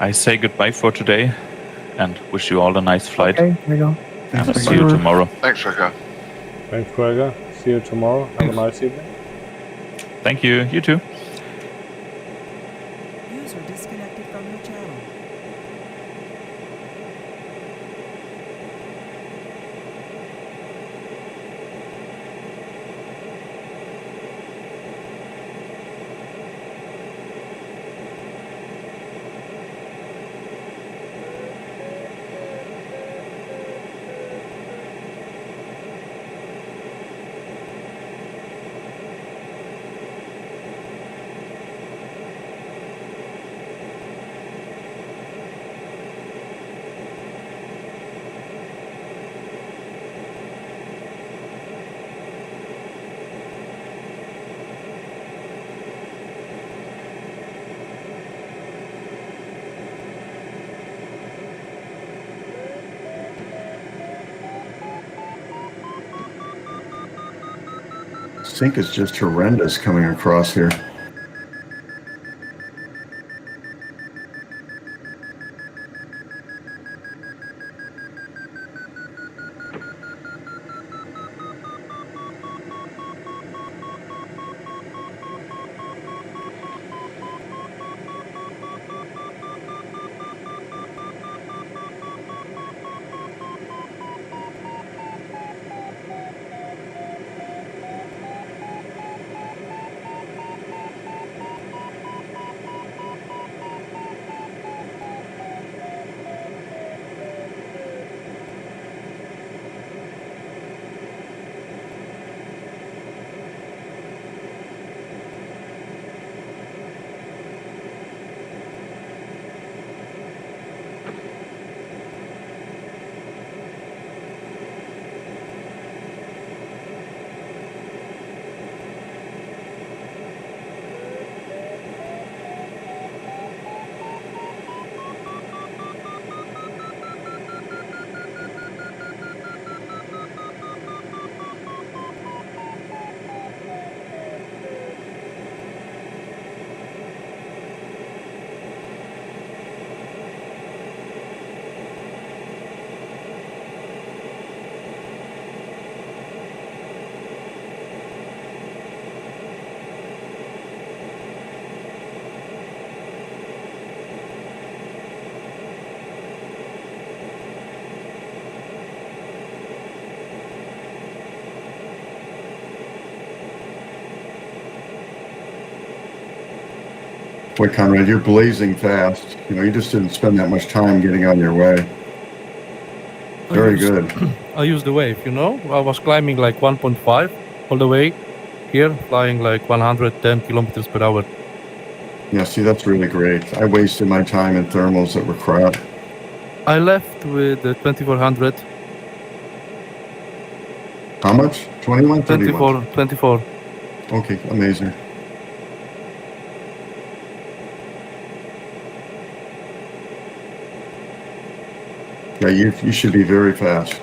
I say goodbye for today and wish you all a nice flight. Okay, there you go. And see you tomorrow. Thanks, Gregor. Thanks, Gregor. See you tomorrow. Have a nice evening. Thank you. You too. User disconnected from your channel. Sink is just horrendous coming across here. Boy, Conrad, you're blazing fast. You know, you just didn't spend that much time getting on your way. Very good. I used the wave, you know? I was climbing like 1.5 all the way here, flying like 110 kilometers per hour. Yeah, see, that's really great. I wasted my time in thermals that were crap. I left with 2400. How much? 21? 31? 24. Okay, amazing. Yeah, you should be very fast.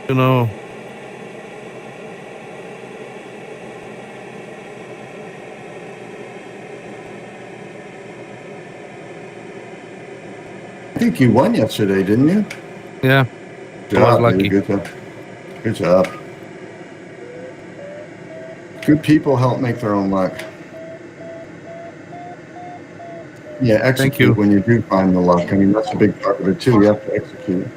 You know, I think you won yesterday, didn't you? yeah, Good I was job, lucky. dude. Good job. Good job. Good people help make their own luck. Yeah, execute when you do find the luck. I mean, that's a big part of it too. You have to execute.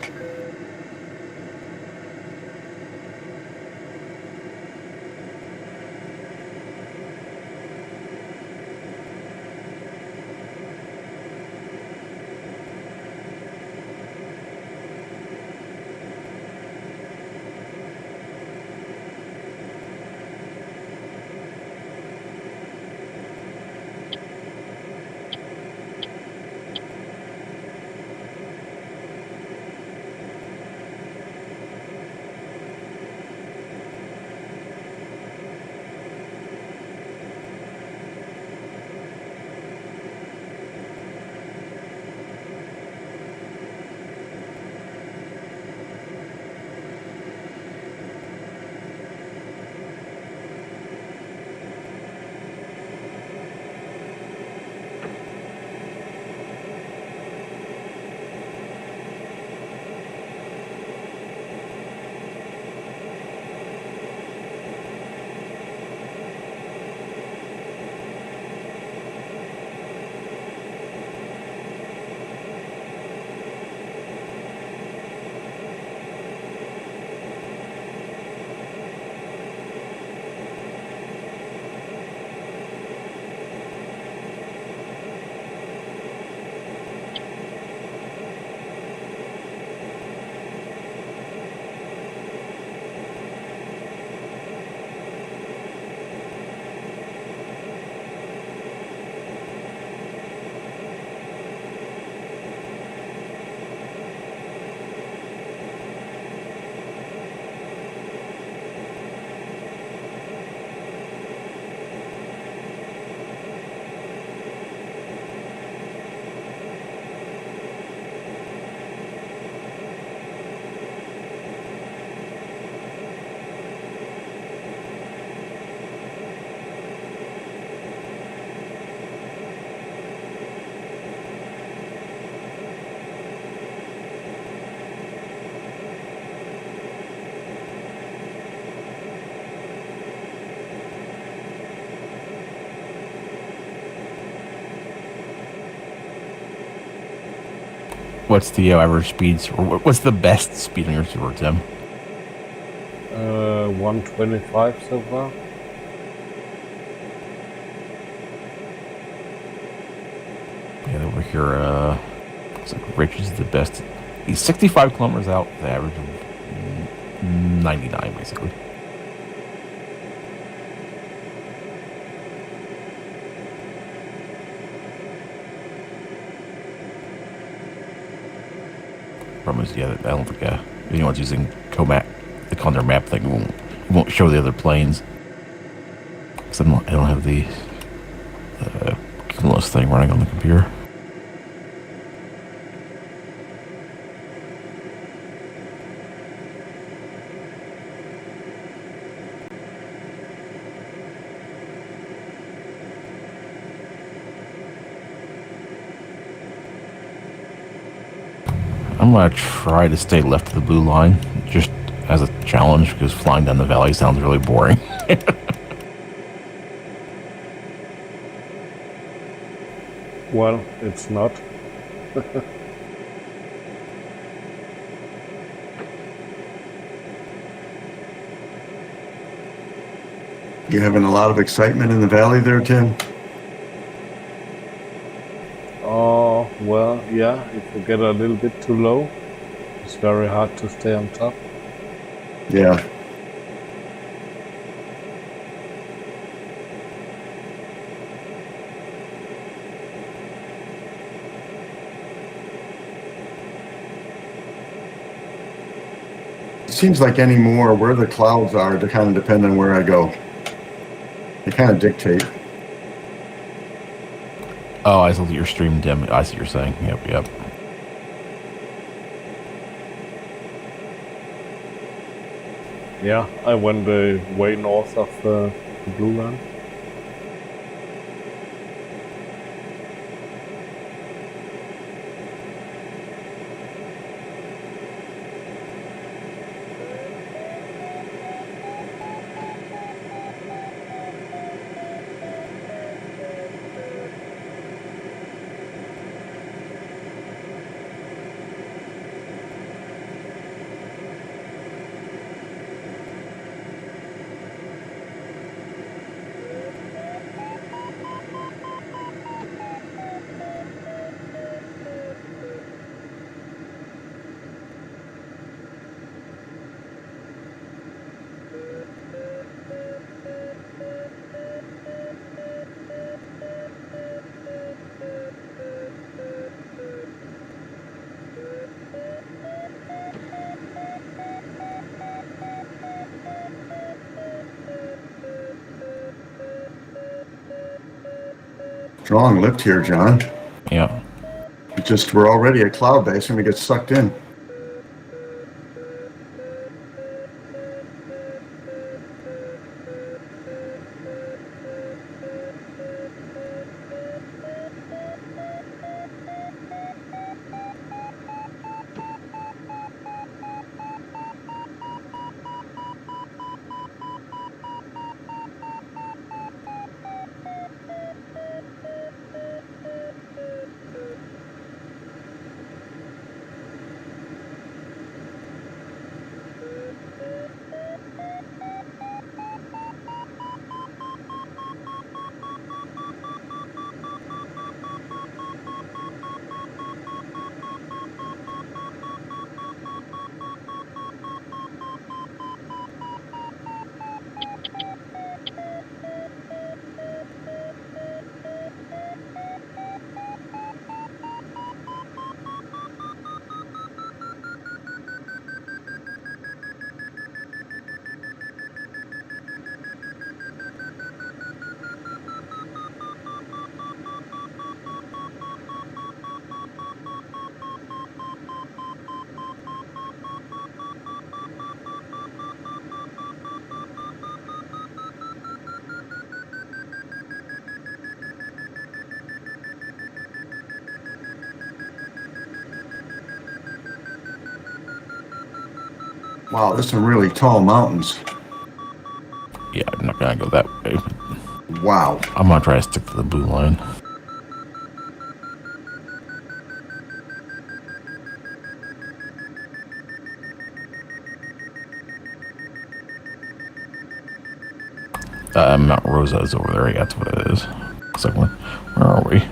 What's the average speeds, or what's the best speed on your server, Tim? 125 so far. Yeah, over here, looks like Rich is the best. He's 65 kilometers out, the average of 99, basically. Problem is, yeah, I don't think anyone's using Comap, the Condor map thing. It won't show the other planes. Because I don't have the Cumulus thing running on the computer. I'm going to try to stay left of the blue line, just as a challenge, because flying down the valley sounds really boring. Well, it's not. You having a lot of excitement in the valley there, Tim? Oh, well, yeah, if you get a little bit too low, it's very hard to stay on top. Yeah. It seems like anymore where the clouds are to kind of depend on where I go. They kind of dictate. Oh, I saw your stream, Dim. I see what you're saying. Yep. Yeah, I went way north of the blue line. Strong lift here, John. Yeah. We're already at cloud base and we get sucked in. Wow, there's some really tall mountains. Yeah, I'm not gonna go that way. Wow. I'm gonna try to stick to the blue line. Mount Rosa is over there. Yeah, that's what it is. Looks like where are we?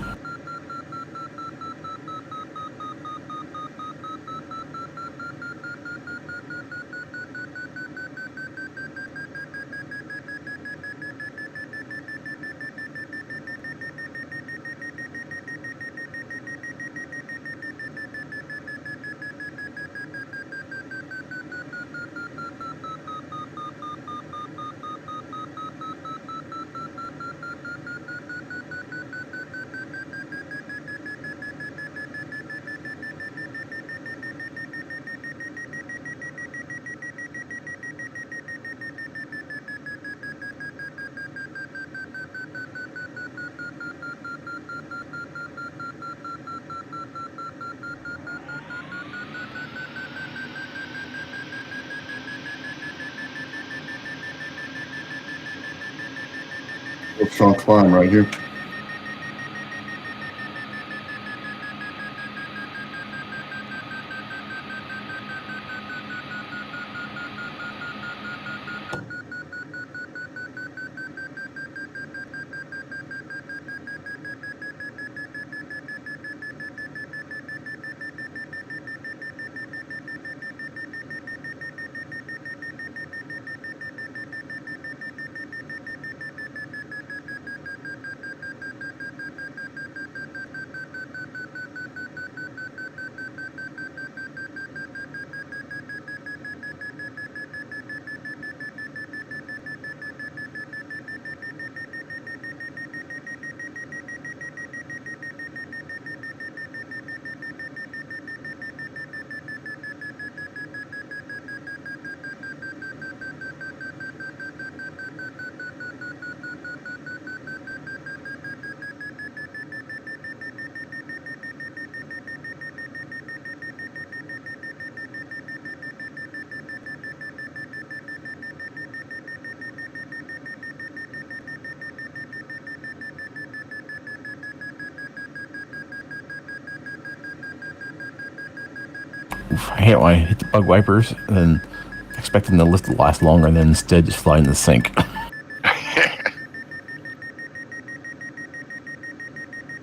Real strong climb right here. I hate when I hit the bug wipers and then expecting the lift to last longer and then instead just fly in the sink.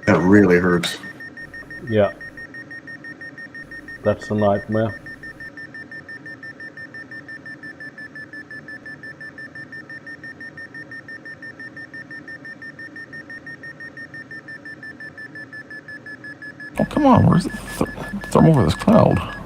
That really hurts. Yeah. That's a nightmare. Oh, come on. Where's the throw 'em over this cloud?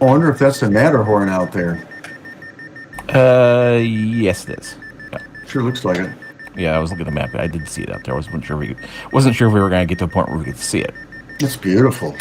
I wonder if that's the Matterhorn out there. Yes, it is. Yeah. Sure looks like it. Yeah, I was looking at the map. I did see it out there. I wasn't sure if we were going to get to a point where we could see it. It's beautiful.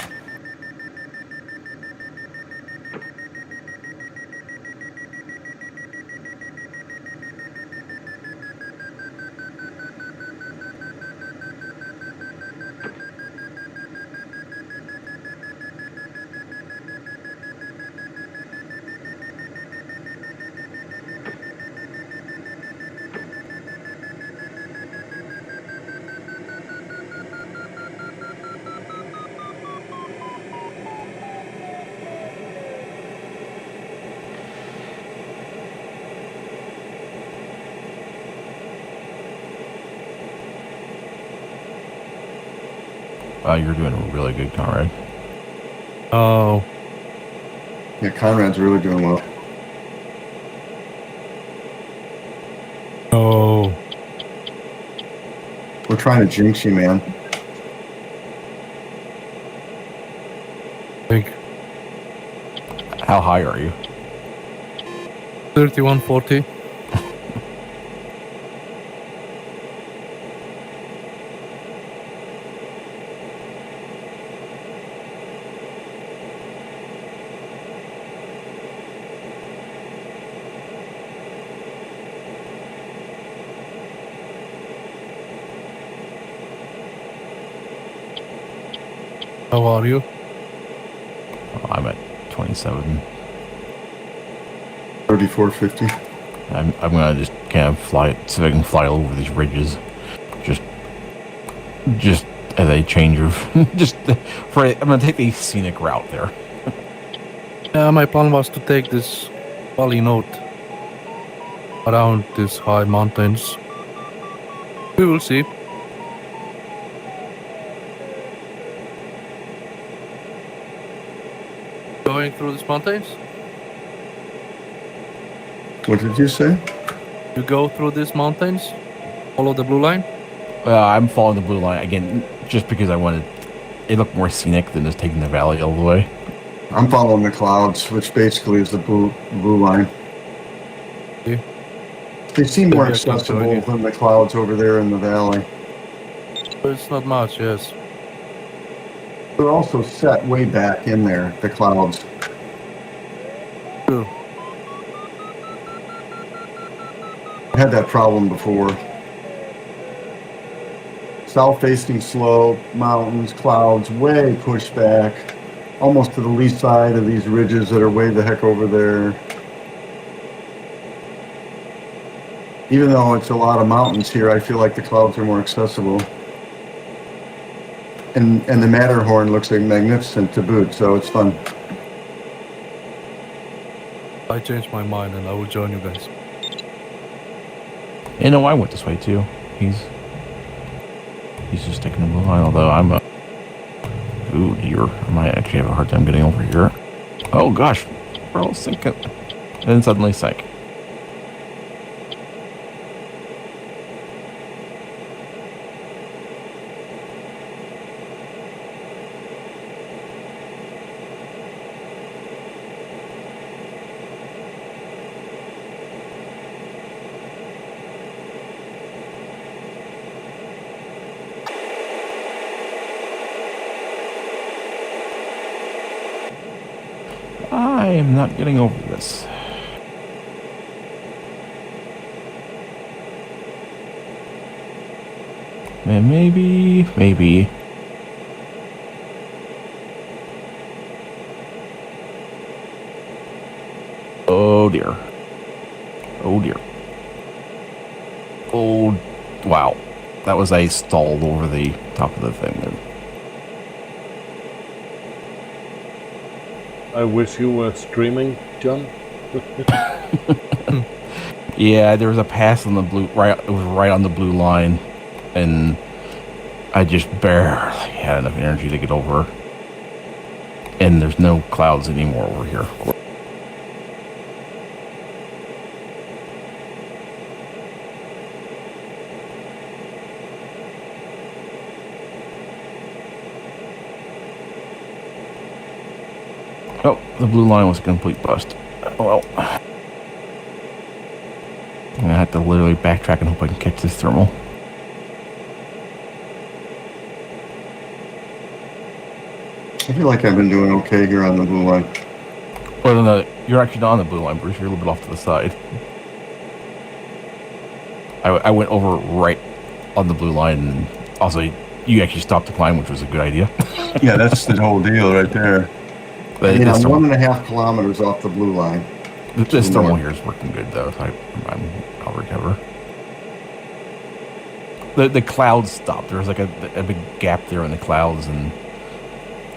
Wow, you're doing really good, Conrad. Oh. Yeah, Conrad's really doing well. Oh. We're trying to jinx you, man. Big. How high are you? 3140. How are you? I'm at 27. 3450. I'm gonna just kind of fly, see if I can fly over these ridges, just as a change of, I'm gonna take the scenic route there. Yeah, my plan was to take this valley note around these high mountains. We will see. Going through these mountains? What did you say? You go through these mountains? Follow the blue line? I'm following the blue line again, just because I wanted it looked more scenic than just taking the valley all the way. I'm following the clouds, which basically is the blue line. Yeah. They seem more Maybe I can join accessible you. than the clouds over there in the valley. But it's not much, yes. They're also set way back in there, the clouds. True. I had that problem before. South-facing slope, mountains, clouds, way pushed back, almost to the lee side of these ridges that are way the heck over there. Even though it's a lot of mountains here, I feel like the clouds are more accessible. And the Matterhorn looks like magnificent to boot, so it's fun. I changed my mind and I will join you guys. You know, I went this way too. He's just taking the blue line, although I'm a... Ooh, dear. I might actually have a hard time getting over here. Oh gosh, we're all sinking. And then suddenly sank. I am not getting over this. And maybe. Oh dear. Oh dear. Oh, wow. That was a stall over the top of the thing there. I wish you were streaming, John. Yeah, there was a pass on the blue, right, it was right on the blue line, and I just barely had enough energy to get over. And there's no clouds anymore over here. Oh, the blue line was a complete bust. Well, I'm gonna have to literally backtrack and hope I can catch this thermal. I feel like I've been doing okay here on the blue line. Well, no, you're actually not on the blue line, Bruce. You're a little bit off to the side. I went over right on the blue line, and also you actually stopped the climb, which was a good idea. Yeah, that's the whole deal right there. But I'm this thermal, 1.5 kilometers off the blue line. this thermal here is working good, though. So I'll recover. The clouds stopped. There was like a big gap there in the clouds, and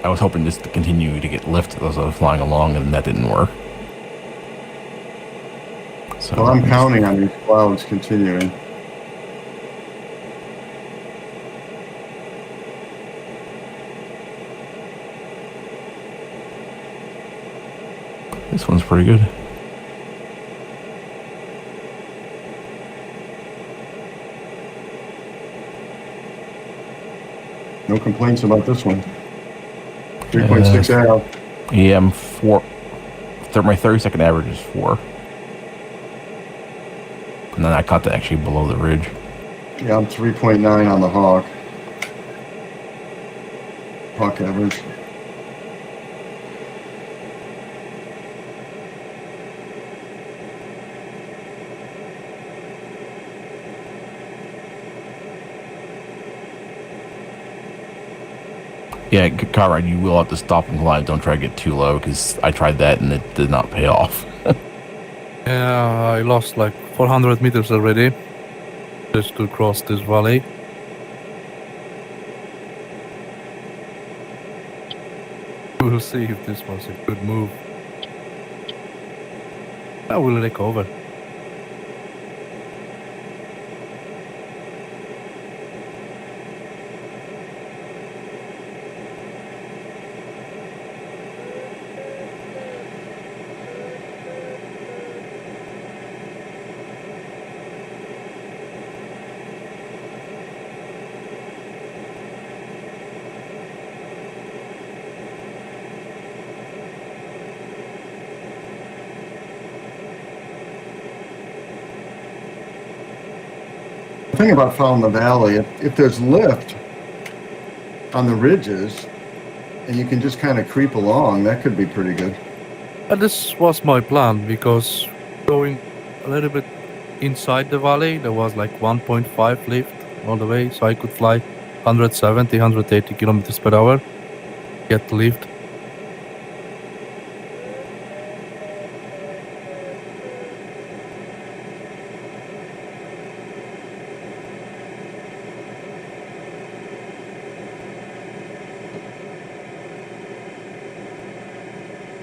I was hoping just to continue to get lift as I was flying along, and that didn't work. So Well, I'm counting on these clouds continuing. This one's pretty good. No complaints about this one. 3.6 out. Yeah, I'm 4. My 30-second average is 4. And then I caught that actually below the ridge. Yeah, I'm 3.9 on the Hawk. Hawk average. Yeah, Conrad, you will have to stop and climb. Don't try to get too low, because I tried that and it did not pay off. Yeah, I lost like 400 meters already just to cross this valley. We'll see if this was a good move. I will recover. The thing about following the valley, if there's lift on the ridges and you can just kind of creep along, that could be pretty good. And this was my plan, because going a little bit inside the valley, there was like 1.5 lift all the way, so I could fly 170, 180 kilometers per hour, get the lift.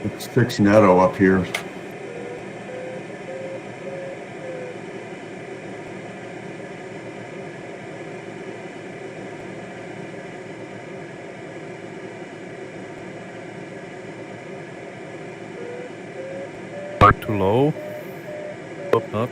Let's fix Netto up here. Too low. Hope not.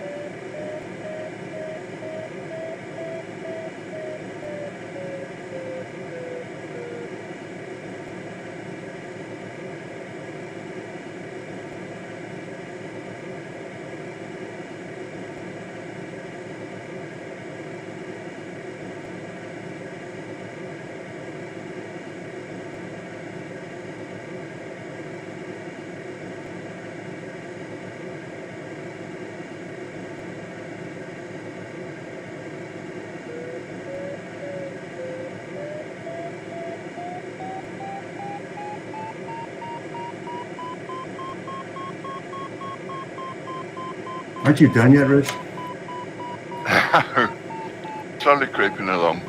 Aren't you done yet, Rich? Slowly creeping along.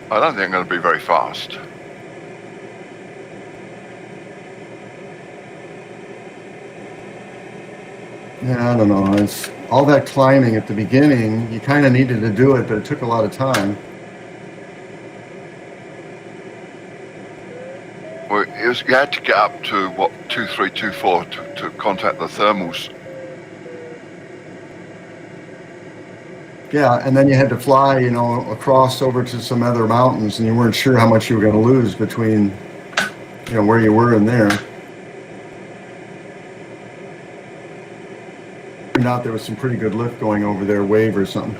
I don't think I'm going to be very fast. Yeah, I don't know. It's all that climbing at the beginning. You kind of needed to do it, but it took a lot of time. Well, you had to get up to, what, 2324 to contact the thermals. Yeah, and then you had to fly, across over to some other mountains, and you weren't sure how much you were going to lose between, where you were and there. Turned out there was some pretty good lift going over there, wave or something.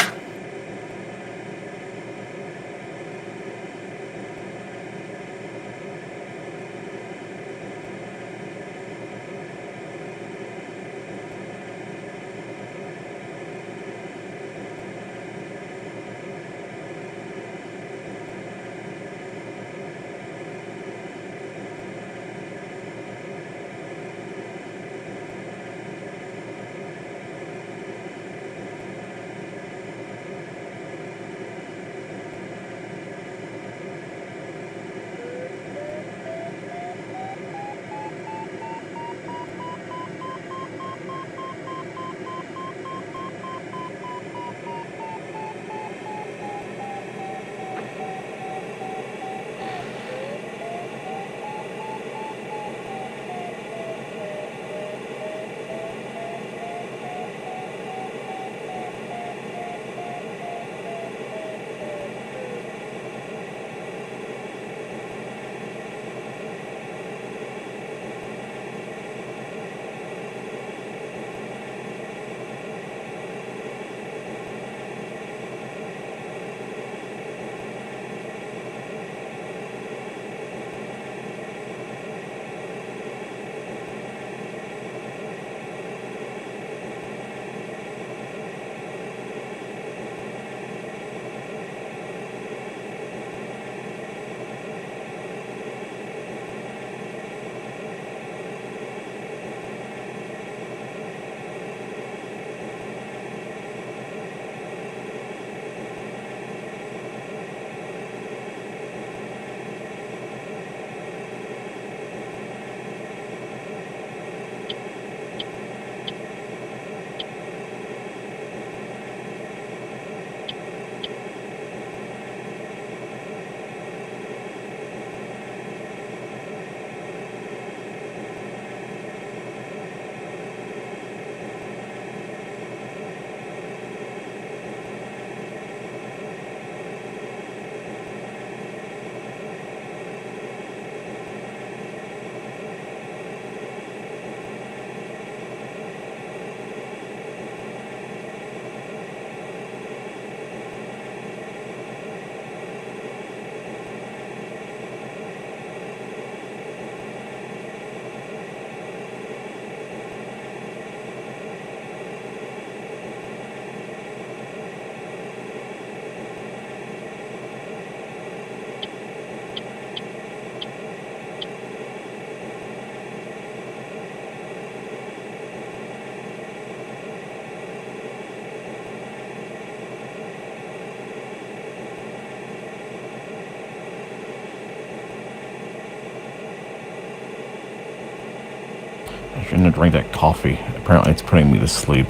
I shouldn't have drank that coffee. Apparently it's putting me to sleep.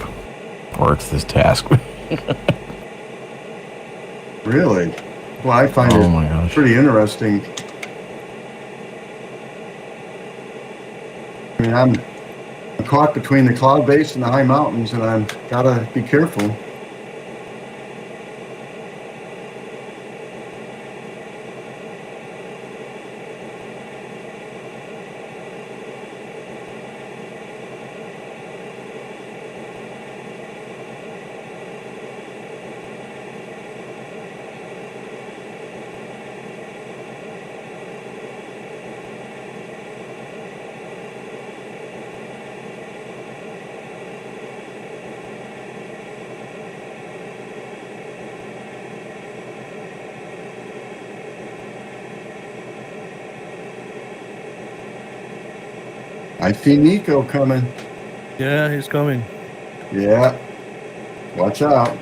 Or it's this task. Really? Well, I find Oh my gosh. it pretty interesting. I mean, I'm caught between the cloud base and the high mountains, and I've got to be careful. I see Nico coming. Yeah, he's coming. Yeah. Watch out.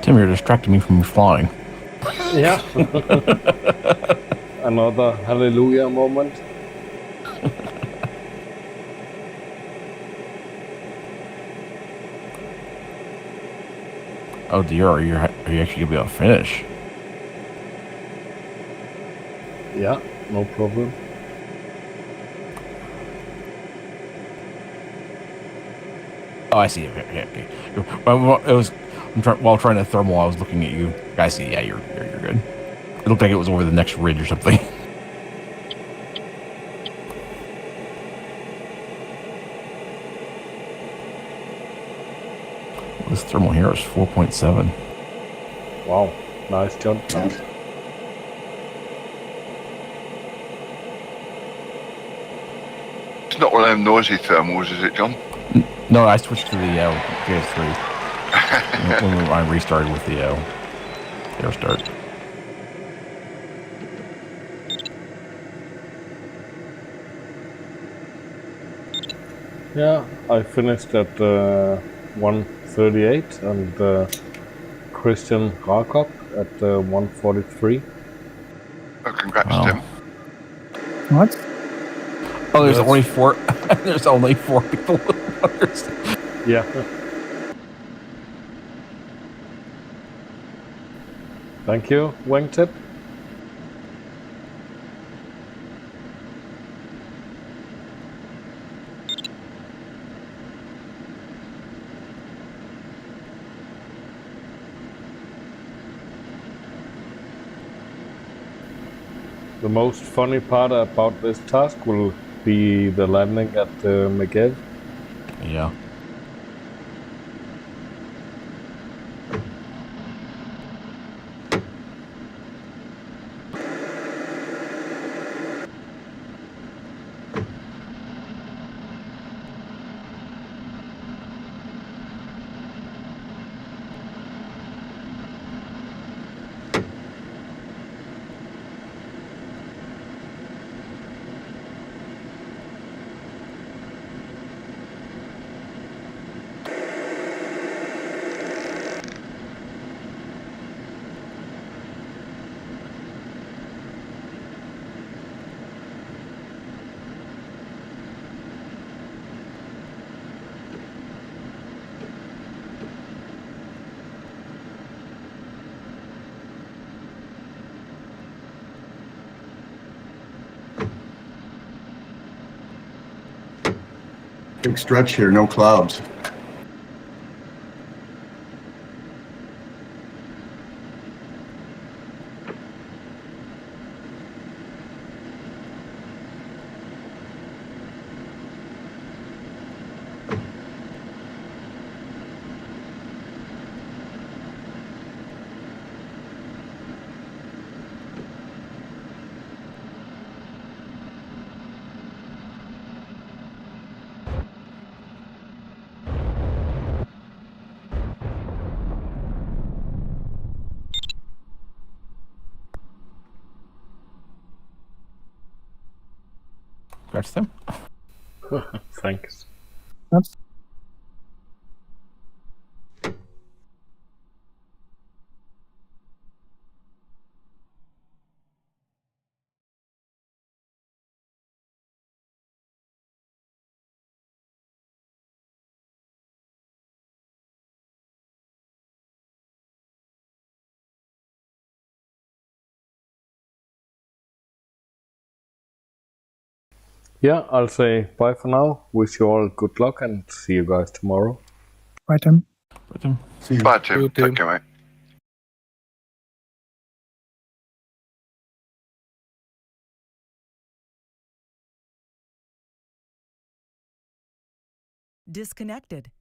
Tim, you're distracting me from flying. Yeah. Another hallelujah moment. Oh dear, are you actually gonna be able to finish? Yeah, no problem. Oh, I see. Okay. Well, it was while trying to thermal. I was looking at you. I see. Yeah, you're good. It looked like it was over the next ridge or something. This thermal here is 4.7. Wow, nice jump. It's not one of them noisy thermals, is it, John? No, I switched to the PS3 when I restarted with the air start. Yeah, I finished at 138 and Christian Rakop at 143. Oh, congrats, Wow. Tim. What? Oh, there's Yes. only four. There's only 4 people. Yeah. Thank you, Wingtip. The most funny part about this task will be the landing at Megev. Yeah. Big stretch here, no clouds. That's them. Thanks. That's Yeah, I'll say bye for now. Wish you all good luck and see you guys tomorrow. right, Tim. But, See you. Bye, Tim. You, Tim. Take care, mate. Disconnected.